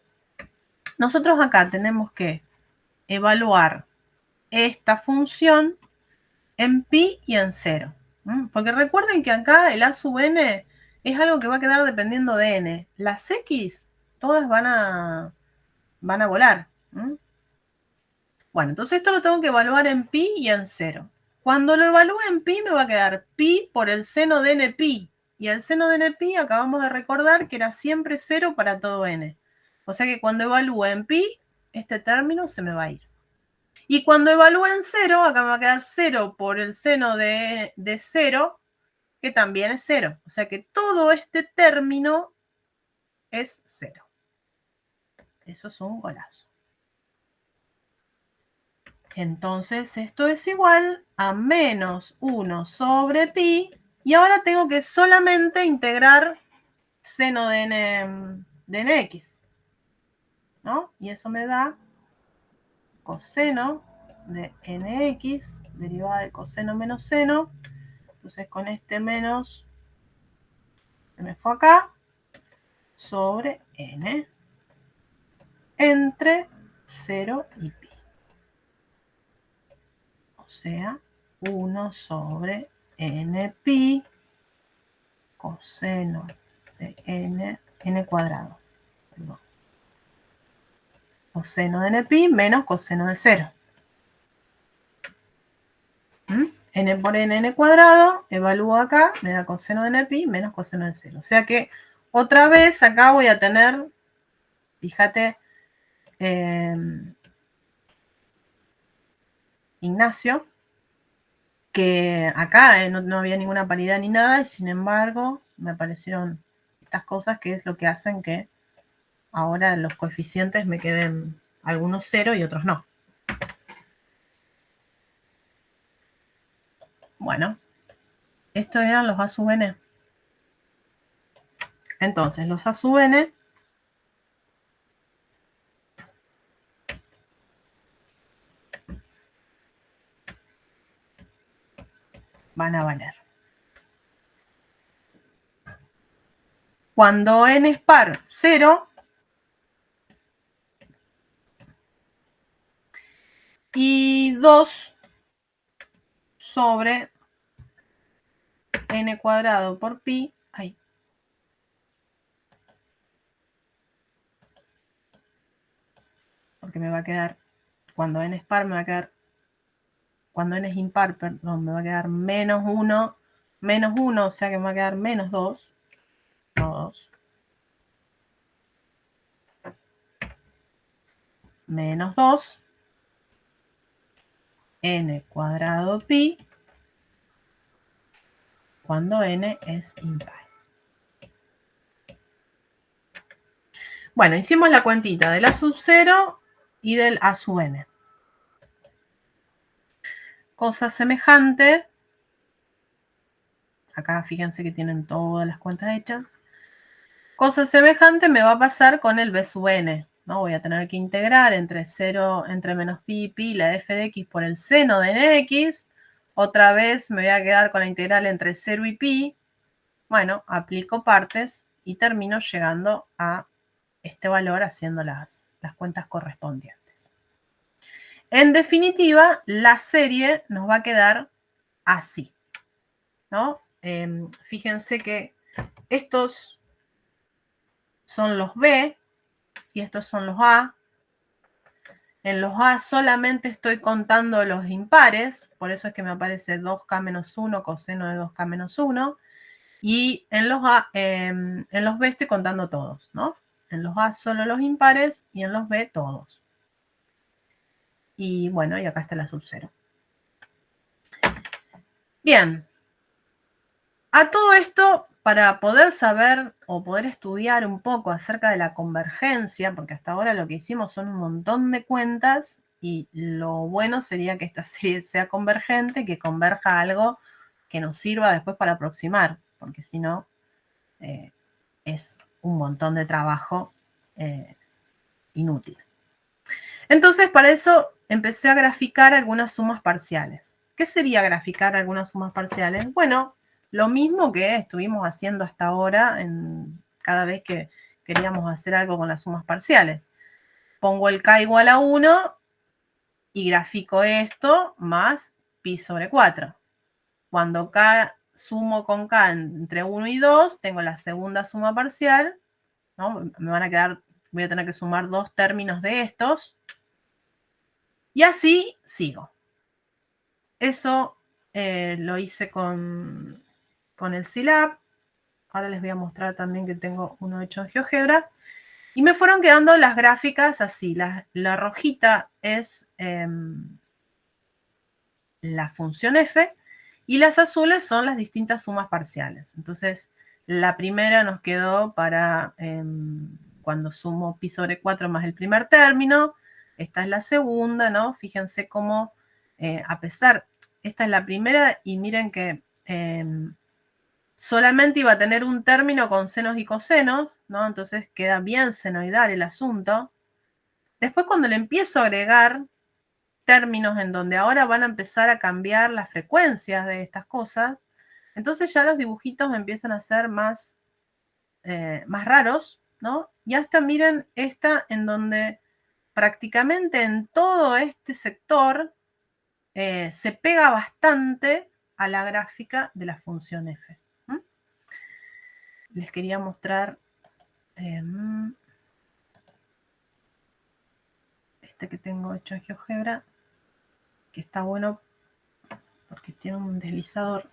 Nosotros acá tenemos que evaluar esta función en pi y en 0. Porque recuerden que acá el a sub n es algo que va a quedar dependiendo de n. Las x todas van a volar. Bueno, entonces esto lo tengo que evaluar en pi y en 0. Cuando lo evalúe en pi me va a quedar pi por el seno de n pi. Y el seno de n pi acabamos de recordar que era siempre 0 para todo n. O sea que cuando evalúe en pi, este término se me va a ir. Y cuando evalúe en 0, acá me va a quedar 0 por el seno de 0, que también es 0. O sea que todo este término es 0. Eso es un golazo. Entonces esto es igual a menos 1 sobre pi. Y ahora tengo que solamente integrar seno de nx. ¿No? Y eso me da coseno de nx, derivada del coseno menos seno. Entonces con este menos se me fue acá, sobre n, entre 0 y pi. O sea, 1 sobre n pi coseno de n cuadrado. Perdón. Coseno de n pi menos coseno de 0. N por n cuadrado, evalúo acá, me da coseno de n pi menos coseno de 0. O sea que otra vez acá voy a tener, fíjate, Ignacio, que acá no había ninguna paridad ni nada, y sin embargo me aparecieron estas cosas que es lo que hacen que ahora los coeficientes me queden algunos 0 y otros no. Bueno, estos eran los a sub n. Entonces, los a sub n van a valer. Cuando n es par 0 y 2 sobre n cuadrado por pi, ahí. Porque me va a quedar, cuando n es par me va a quedar, cuando n es impar, perdón, me va a quedar menos 1, o sea que me va a quedar menos 2, no 2. Menos 2, n cuadrado pi, cuando n es impar. Bueno, hicimos la cuentita del a sub 0 y del a sub n. Cosa semejante, acá fíjense que tienen todas las cuentas hechas. Cosa semejante me va a pasar con el b sub n. ¿No? Voy a tener que integrar entre 0, entre menos pi y pi, la f de x por el seno de nx. Otra vez me voy a quedar con la integral entre 0 y pi. Bueno, aplico partes y termino llegando a este valor haciendo las cuentas correspondientes. En definitiva, la serie nos va a quedar así, ¿no? Fíjense que estos son los B y estos son los A. En los A solamente estoy contando los impares, por eso es que me aparece 2K menos 1, coseno de 2K menos 1. Y en los B estoy contando todos, ¿no? En los A solo los impares y en los B todos. Y bueno, y acá está la sub-0. Bien. A todo esto, para poder saber o poder estudiar un poco acerca de la convergencia, porque hasta ahora lo que hicimos son un montón de cuentas y lo bueno sería que esta serie sea convergente, que converja a algo que nos sirva después para aproximar, porque si no, es un montón de trabajo inútil. Entonces, para eso empecé a graficar algunas sumas parciales. ¿Qué sería graficar algunas sumas parciales? Bueno, lo mismo que estuvimos haciendo hasta ahora cada vez que queríamos hacer algo con las sumas parciales. Pongo el k igual a 1 y grafico esto más pi sobre 4. Cuando k sumo con k entre 1 y 2, tengo la segunda suma parcial, ¿no? Voy a tener que sumar 2 términos de estos. Y así sigo. Eso lo hice con el Scilab. Ahora les voy a mostrar también que tengo uno hecho en GeoGebra. Y me fueron quedando las gráficas así. La rojita es la función f y las azules son las distintas sumas parciales. Entonces, la primera nos quedó para cuando sumo pi sobre 4 más el primer término. Esta es la segunda, ¿no? Fíjense cómo, esta es la primera y miren que solamente iba a tener un término con senos y cosenos, ¿no? Entonces queda bien senoidal el asunto. Después cuando le empiezo a agregar términos en donde ahora van a empezar a cambiar las frecuencias de estas cosas, entonces ya los dibujitos empiezan a ser más raros, ¿no? Y hasta miren esta en donde prácticamente en todo este sector se pega bastante a la gráfica de la función f. Les quería mostrar este que tengo hecho en GeoGebra, que está bueno porque tiene un deslizador.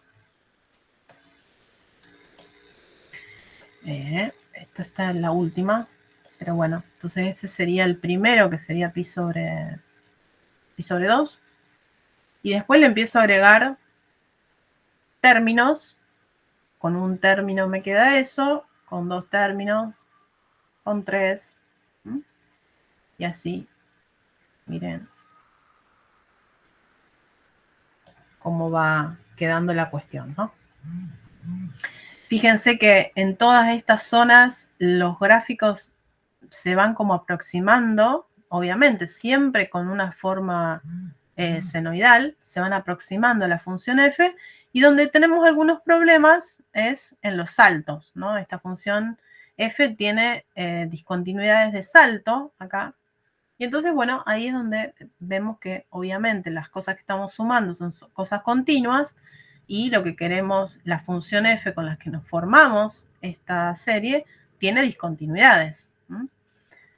Esto está en la última, pero bueno, entonces ese sería el primero, que sería pi sobre 2. Y después le empiezo a agregar términos. Con un término me queda eso, con 2 términos, con 3. Y así, miren cómo va quedando la cuestión, ¿no? Fíjense que en todas estas zonas los gráficos se van como aproximando, obviamente siempre con una forma senoidal, se van aproximando a la función f, y donde tenemos algunos problemas es en los saltos, ¿no? Esta función f tiene discontinuidades de salto acá, y entonces, bueno, ahí es donde vemos que obviamente las cosas que estamos sumando son cosas continuas, y lo que queremos, la función f con las que nos formamos esta serie, tiene discontinuidades.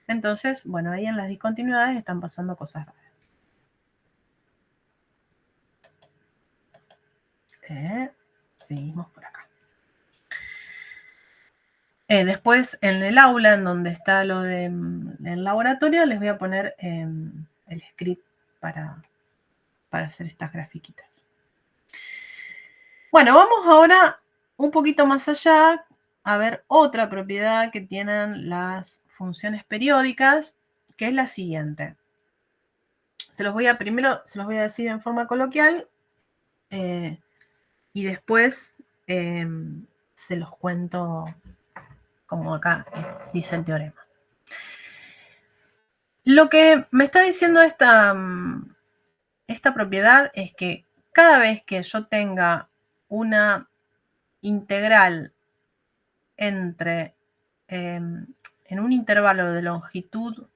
Entonces, bueno, ahí en las discontinuidades están pasando cosas raras. Seguimos por acá. Después, en el aula, en donde está lo del laboratorio, les voy a poner el script para hacer estas grafiquitas. Bueno, vamos ahora un poquito más allá a ver otra propiedad que tienen las funciones periódicas, que es la siguiente. Primero se los voy a decir en forma coloquial y después se los cuento como acá dice el teorema. Lo que me está diciendo esta propiedad es que cada vez que yo tenga una integral entre en un intervalo de longitud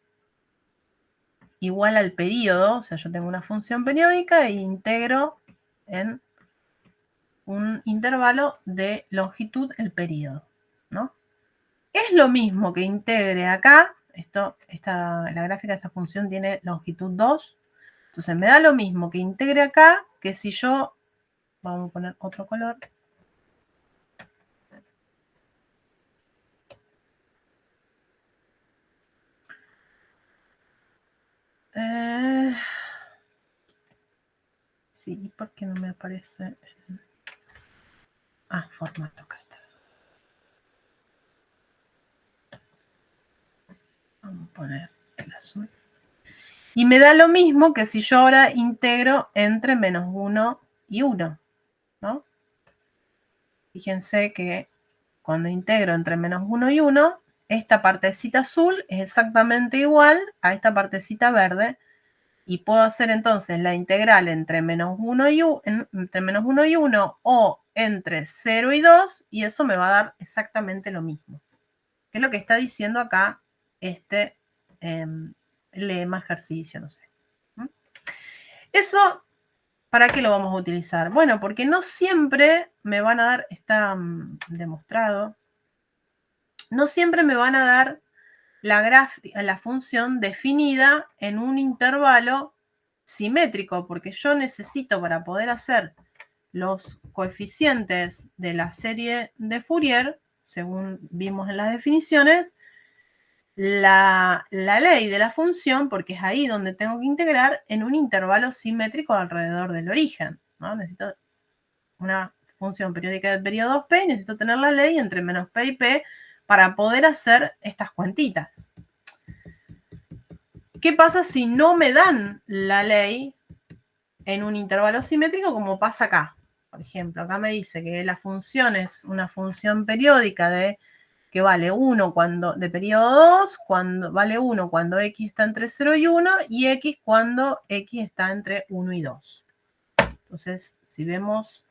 igual al período, o sea, yo tengo una función periódica e integro en un intervalo de longitud el período, ¿no? Es lo mismo que integre acá la gráfica de esta función tiene longitud 2. Entonces me da lo mismo que integre acá que si yo, vamos a poner otro color. Sí, ¿por qué no me aparece? Formato, acá está. Vamos a poner el azul. Y me da lo mismo que si yo ahora integro entre menos 1 y 1, ¿no? Fíjense que cuando integro entre menos 1 y 1, esta partecita azul es exactamente igual a esta partecita verde. Y puedo hacer entonces la integral entre menos 1 y 1 o entre 0 y 2, y eso me va a dar exactamente lo mismo. Que es lo que está diciendo acá este lema, ejercicio, no sé. Eso, ¿para qué lo vamos a utilizar? Bueno, porque no siempre me van a dar, está demostrado, no siempre me van a dar la función definida en un intervalo simétrico, porque yo necesito, para poder hacer los coeficientes de la serie de Fourier, según vimos en las definiciones, la ley de la función, porque es ahí donde tengo que integrar, en un intervalo simétrico alrededor del origen, ¿no? Necesito una función periódica de periodo 2P y necesito tener la ley entre menos P y P para poder hacer estas cuentitas. ¿Qué pasa si no me dan la ley en un intervalo simétrico como pasa acá? Por ejemplo, acá me dice que la función es una función periódica que vale 1 de periodo 2, vale 1 cuando x está entre 0 y 1, y x cuando x está entre 1 y 2. Entonces, si vemos...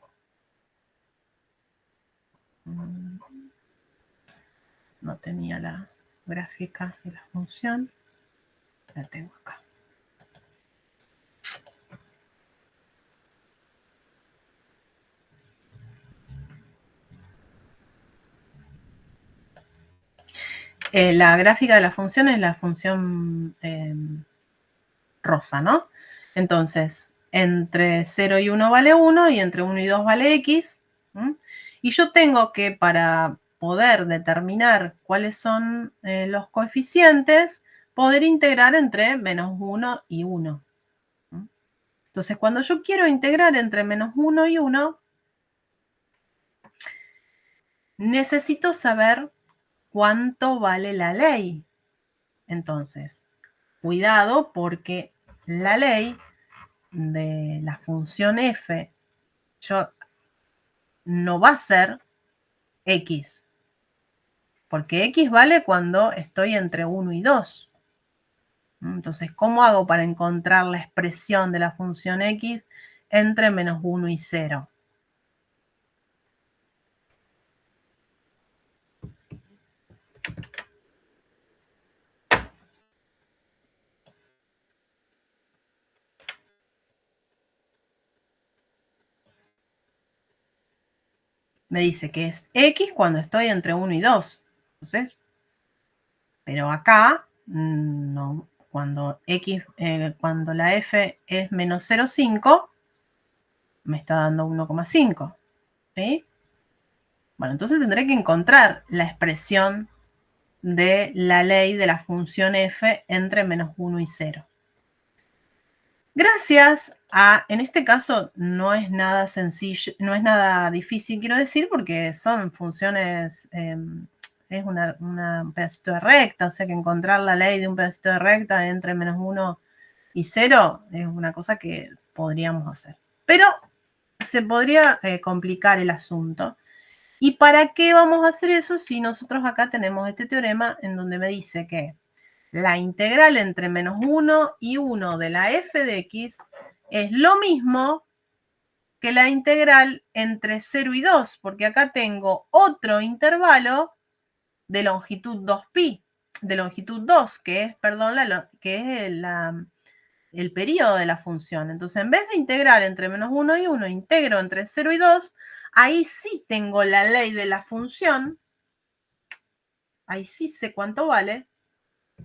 No tenía la gráfica de la función. La tengo acá. La gráfica de la función es la función rosa, ¿no? Entonces, entre 0 y 1 vale 1 y entre 1 y 2 vale x. Y yo tengo que, para poder determinar cuáles son los coeficientes, poder integrar entre menos 1 y 1. Entonces, cuando yo quiero integrar entre menos 1 y 1, necesito saber cuánto vale la ley. Entonces, cuidado, porque la ley de la función f no va a ser x, porque x vale cuando estoy entre 1 y 2. Entonces, ¿cómo hago para encontrar la expresión de la función x entre menos 1 y 0? Me dice que es x cuando estoy entre 1 y 2. Entonces, pero acá, no, cuando la f es menos 0,5, me está dando 1,5. ¿Sí? Bueno, entonces tendré que encontrar la expresión de la ley de la función f entre menos 1 y 0. Gracias a, en este caso no es nada sencillo, no es nada difícil, quiero decir, porque son funciones, es un pedacito de recta, o sea que encontrar la ley de un pedacito de recta entre menos 1 y 0 es una cosa que podríamos hacer. Pero se podría complicar el asunto. ¿Y para qué vamos a hacer eso si nosotros acá tenemos este teorema en donde me dice que la integral entre menos 1 y 1 de la f de x es lo mismo que la integral entre 0 y 2, porque acá tengo otro intervalo de longitud 2pi, de longitud 2, que es, perdón, que es el periodo de la función. Entonces, en vez de integrar entre menos 1 y 1, integro entre 0 y 2, ahí sí tengo la ley de la función, ahí sí sé cuánto vale,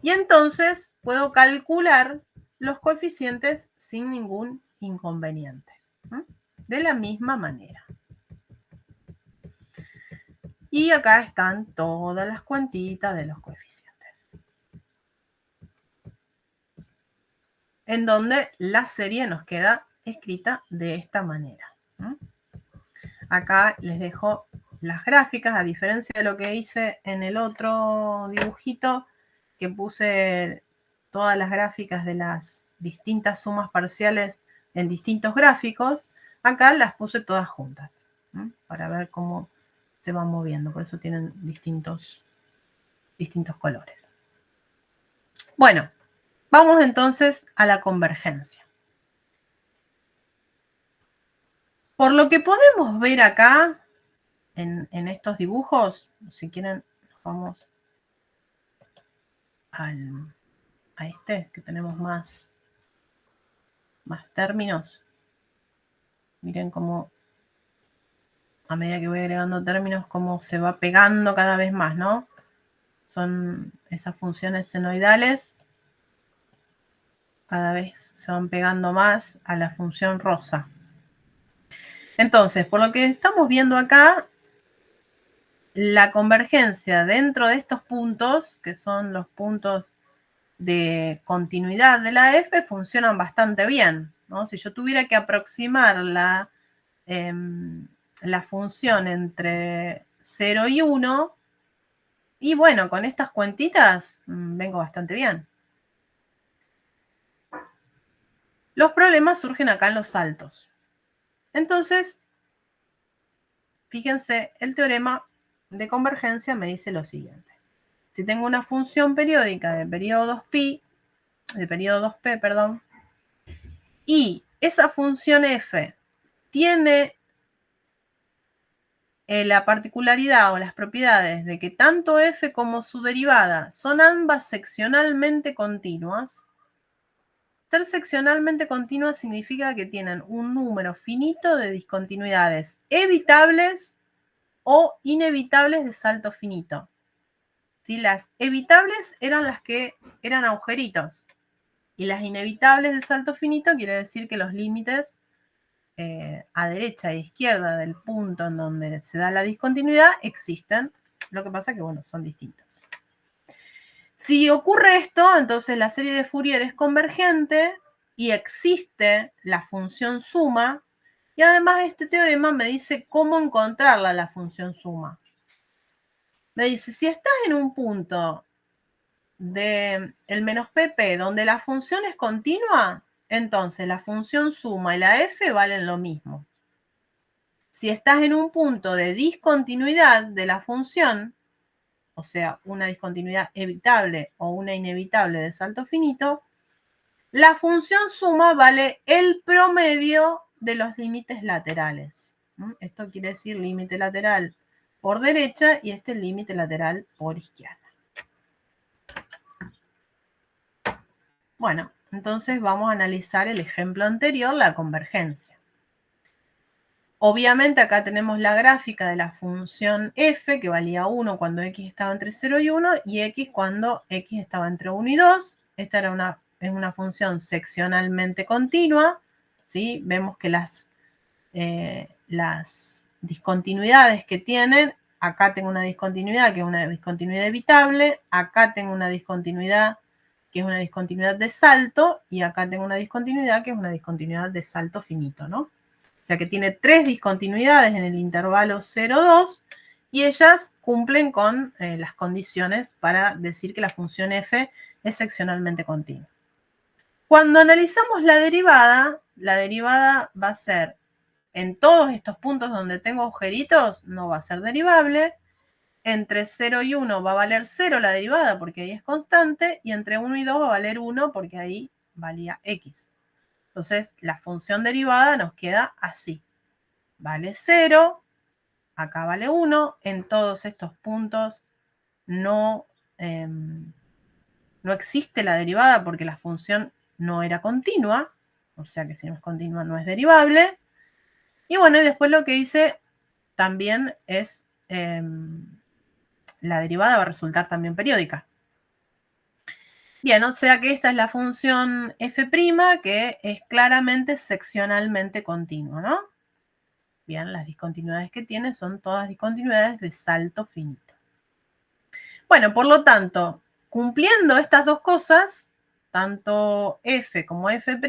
Y entonces puedo calcular los coeficientes sin ningún inconveniente. De la misma manera. Y acá están todas las cuentitas de los coeficientes. En donde la serie nos queda escrita de esta manera. Acá les dejo las gráficas, a diferencia de lo que hice en el otro dibujito, que puse todas las gráficas de las distintas sumas parciales en distintos gráficos. Acá las puse todas juntas, para ver cómo se van moviendo. Por eso tienen distintos colores. Bueno, vamos entonces a la convergencia. Por lo que podemos ver acá, en estos dibujos, si quieren, vamos a este, que tenemos más términos. Miren cómo, a medida que voy agregando términos, cómo se va pegando cada vez más, ¿no? Son esas funciones senoidales, cada vez se van pegando más a la función rosa. Entonces, por lo que estamos viendo acá, la convergencia dentro de estos puntos, que son los puntos de continuidad de la f, funcionan bastante bien, ¿no? Si yo tuviera que aproximar la función entre 0 y 1, y bueno, con estas cuentitas vengo bastante bien. Los problemas surgen acá en los saltos. Entonces, fíjense, el teorema de convergencia me dice lo siguiente. Si tengo una función periódica de periodo 2p, y esa función f tiene la particularidad o las propiedades de que tanto f como su derivada son ambas seccionalmente continuas. Ser seccionalmente continuas significa que tienen un número finito de discontinuidades evitables o inevitables de salto finito. ¿Sí? Las evitables eran las que eran agujeritos, y las inevitables de salto finito quiere decir que los límites a derecha e izquierda del punto en donde se da la discontinuidad existen. Lo que pasa que, bueno, son distintos. Si ocurre esto, entonces la serie de Fourier es convergente y existe la función suma, y además este teorema me dice cómo encontrarla, la función suma. Me dice, si estás en un punto de el menos pp donde la función es continua, entonces la función suma y la f valen lo mismo. Si estás en un punto de discontinuidad de la función, o sea, una discontinuidad evitable o una inevitable de salto finito, la función suma vale el promedio de los límites laterales. Esto quiere decir límite lateral por derecha y este límite lateral por izquierda. Bueno, entonces vamos a analizar el ejemplo anterior, la convergencia. Obviamente acá tenemos la gráfica de la función f, que valía 1 cuando x estaba entre 0 y 1, y x cuando x estaba entre 1 y 2. Esta era es una función seccionalmente continua, ¿sí? Vemos que las discontinuidades que tienen, acá tengo una discontinuidad que es una discontinuidad evitable, acá tengo una discontinuidad que es una discontinuidad de salto, y acá tengo una discontinuidad que es una discontinuidad de salto finito, ¿no? O sea que tiene 3 discontinuidades en el intervalo 0, 2, y ellas cumplen con las condiciones para decir que la función f es seccionalmente continua. Cuando analizamos la derivada va a ser, en todos estos puntos donde tengo agujeritos, no va a ser derivable. Entre 0 y 1 va a valer 0 la derivada porque ahí es constante, y entre 1 y 2 va a valer 1 porque ahí valía x. Entonces, la función derivada nos queda así. Vale 0, acá vale 1, en todos estos puntos no existe la derivada porque la función no era continua, o sea que si no es continua no es derivable. Y bueno, y después lo que hice también es, la derivada va a resultar también periódica. Bien, o sea que esta es la función f', que es claramente seccionalmente continua, ¿no? Bien, las discontinuidades que tiene son todas discontinuidades de salto finito. Bueno, por lo tanto, cumpliendo estas dos cosas, tanto f como f'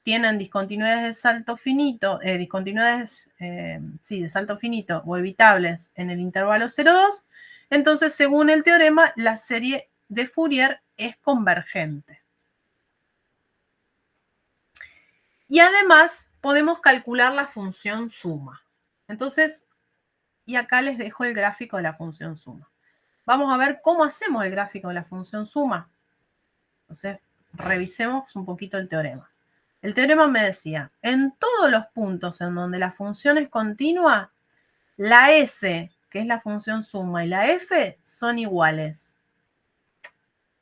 tienen discontinuidades de salto finito, de salto finito o evitables en el intervalo 0,2, entonces, según el teorema, la serie de Fourier es convergente. Y además, podemos calcular la función suma. Entonces, y acá les dejo el gráfico de la función suma. Vamos a ver cómo hacemos el gráfico de la función suma. Entonces, revisemos un poquito el teorema. El teorema me decía, en todos los puntos en donde la función es continua, la S, que es la función suma, y la F son iguales.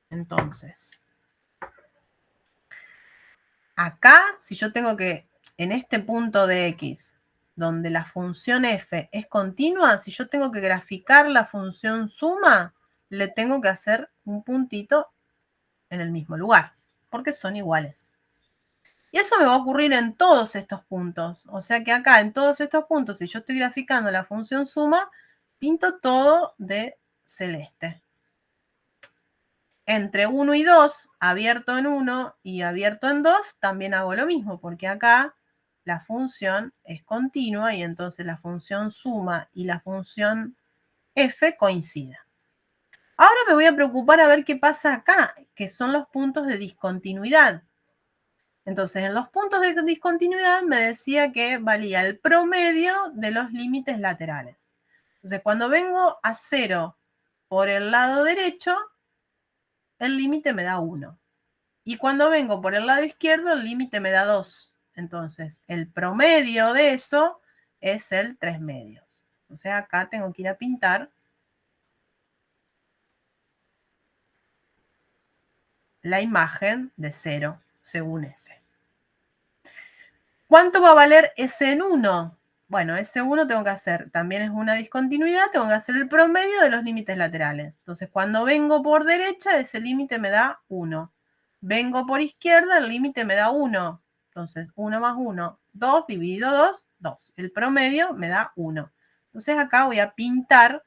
Entonces, acá, si yo tengo que, en este punto de X, donde la función f es continua, si yo tengo que graficar la función suma, le tengo que hacer un puntito en el mismo lugar, porque son iguales. Y eso me va a ocurrir en todos estos puntos. O sea que acá, en todos estos puntos, si yo estoy graficando la función suma, pinto todo de celeste. Entre 1 y 2, abierto en 1 y abierto en 2, también hago lo mismo, porque acá la función es continua y entonces la función suma y la función f coinciden. Ahora me voy a preocupar a ver qué pasa acá, que son los puntos de discontinuidad. Entonces, en los puntos de discontinuidad me decía que valía el promedio de los límites laterales. Entonces, cuando vengo a 0 por el lado derecho, el límite me da 1. Y cuando vengo por el lado izquierdo, el límite me da 2. Entonces, el promedio de eso es el 3/2. O sea, acá tengo que ir a pintar la imagen de 0 según S. ¿Cuánto va a valer S en 1? Bueno, S1 tengo que hacer, también es una discontinuidad, tengo que hacer el promedio de los límites laterales. Entonces, cuando vengo por derecha, ese límite me da 1. Vengo por izquierda, el límite me da 1. Entonces, 1 más 1, 2, dividido 2, 2. El promedio me da 1. Entonces, acá voy a pintar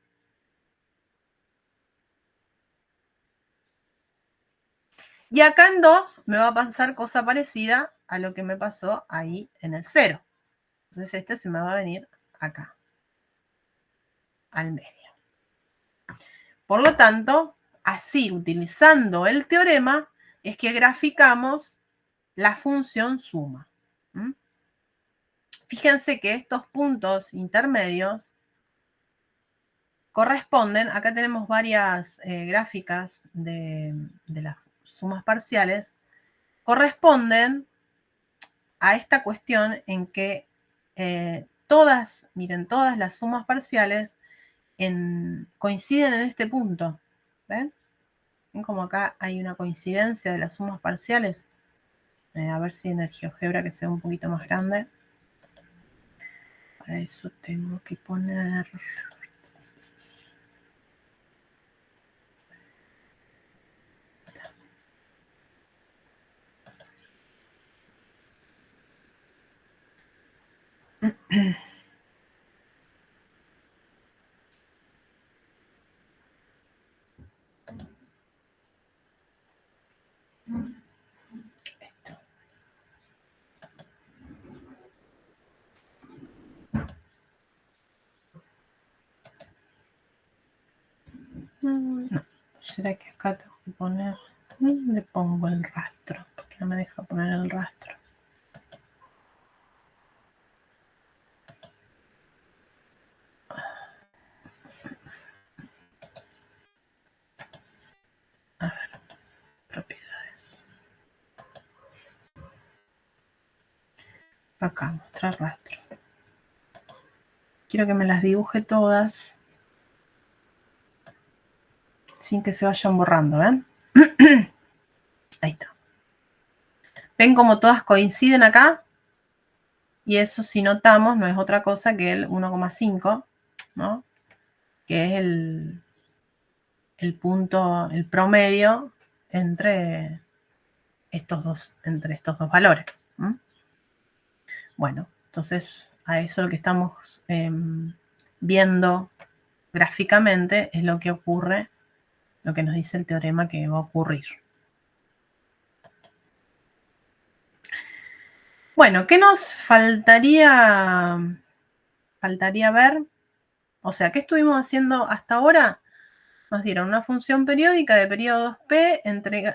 y acá en 2 me va a pasar cosa parecida a lo que me pasó ahí en el 0. Entonces, este se me va a venir acá, al medio. Por lo tanto, así, utilizando el teorema, es que graficamos la función suma. Fíjense que estos puntos intermedios corresponden, acá tenemos varias gráficas de las sumas parciales, corresponden a esta cuestión en que todas las sumas parciales coinciden en este punto. ¿Ven? ¿Ven como acá hay una coincidencia de las sumas parciales? A ver si en el GeoGebra que sea un poquito más grande. Para eso tengo que poner... Esto. No, ¿será que acá tengo que poner? ¿Dónde pongo el rastro? Porque no me deja poner el rastro. A ver, propiedades. Acá, mostrar rastro. Quiero que me las dibuje todas sin que se vayan borrando, ¿ven? Ahí está. ¿Ven cómo todas coinciden acá? Y eso, si notamos, no es otra cosa que el 1,5, ¿no? Que es el punto, el promedio entre estos dos valores. Bueno, entonces a eso lo que estamos viendo gráficamente es lo que ocurre, lo que nos dice el teorema que va a ocurrir. Bueno, ¿qué nos faltaría ver? O sea, ¿qué estuvimos haciendo hasta ahora? Nos dieron una función periódica de periodos P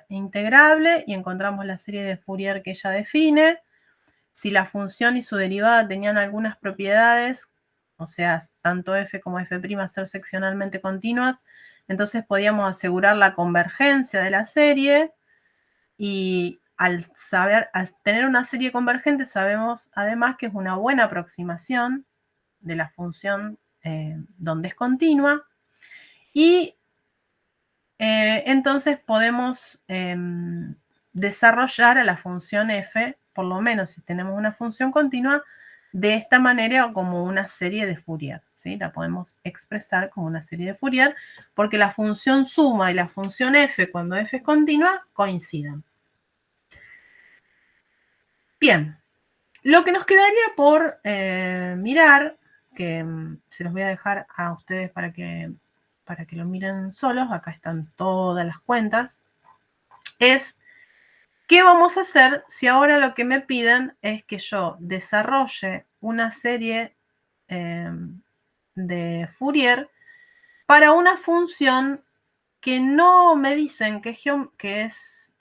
integrable y encontramos la serie de Fourier que ella define. Si la función y su derivada tenían algunas propiedades, o sea, tanto f como f' ser seccionalmente continuas, entonces podíamos asegurar la convergencia de la serie, y al tener una serie convergente sabemos además que es una buena aproximación de la función donde es continua, y entonces podemos desarrollar a la función f, por lo menos si tenemos una función continua, de esta manera como una serie de Fourier, ¿sí? La podemos expresar como una serie de Fourier porque la función suma y la función f, cuando f es continua, coinciden. Bien, lo que nos quedaría por mirar, que se los voy a dejar a ustedes para que lo miren solos, acá están todas las cuentas, es ¿qué vamos a hacer si ahora lo que me piden es que yo desarrolle una serie de Fourier para una función que no me dicen que es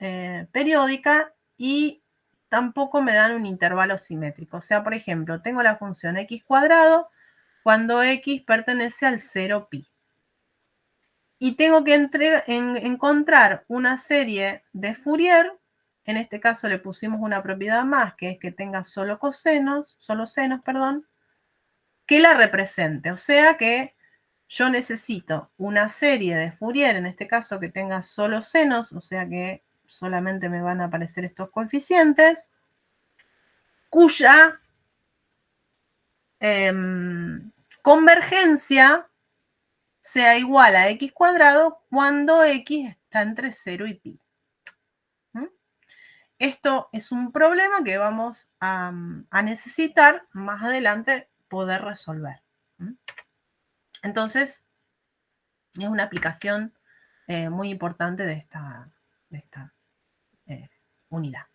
periódica y tampoco me dan un intervalo simétrico? O sea, por ejemplo, tengo la función x cuadrado cuando x pertenece al 0pi. Y tengo que encontrar una serie de Fourier. En este caso le pusimos una propiedad más, que es que tenga solo senos, que la represente. O sea que yo necesito una serie de Fourier, en este caso que tenga solo senos, o sea que solamente me van a aparecer estos coeficientes, cuya convergencia sea igual a x cuadrado cuando x está entre 0 y pi. Esto es un problema que vamos a necesitar más adelante poder resolver. Entonces, es una aplicación muy importante de esta unidad.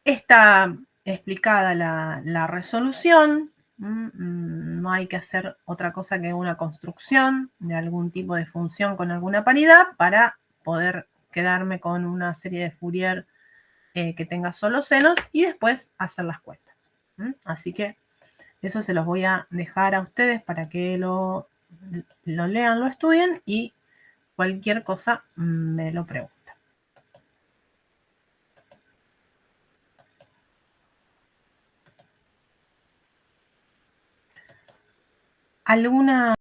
Está explicada la resolución. No hay que hacer otra cosa que una construcción de algún tipo de función con alguna paridad para poder quedarme con una serie de Fourier que tenga solo senos y después hacer las cuentas. Así que eso se los voy a dejar a ustedes para que lo lean, lo estudien y cualquier cosa me lo preguntan. ¿Alguna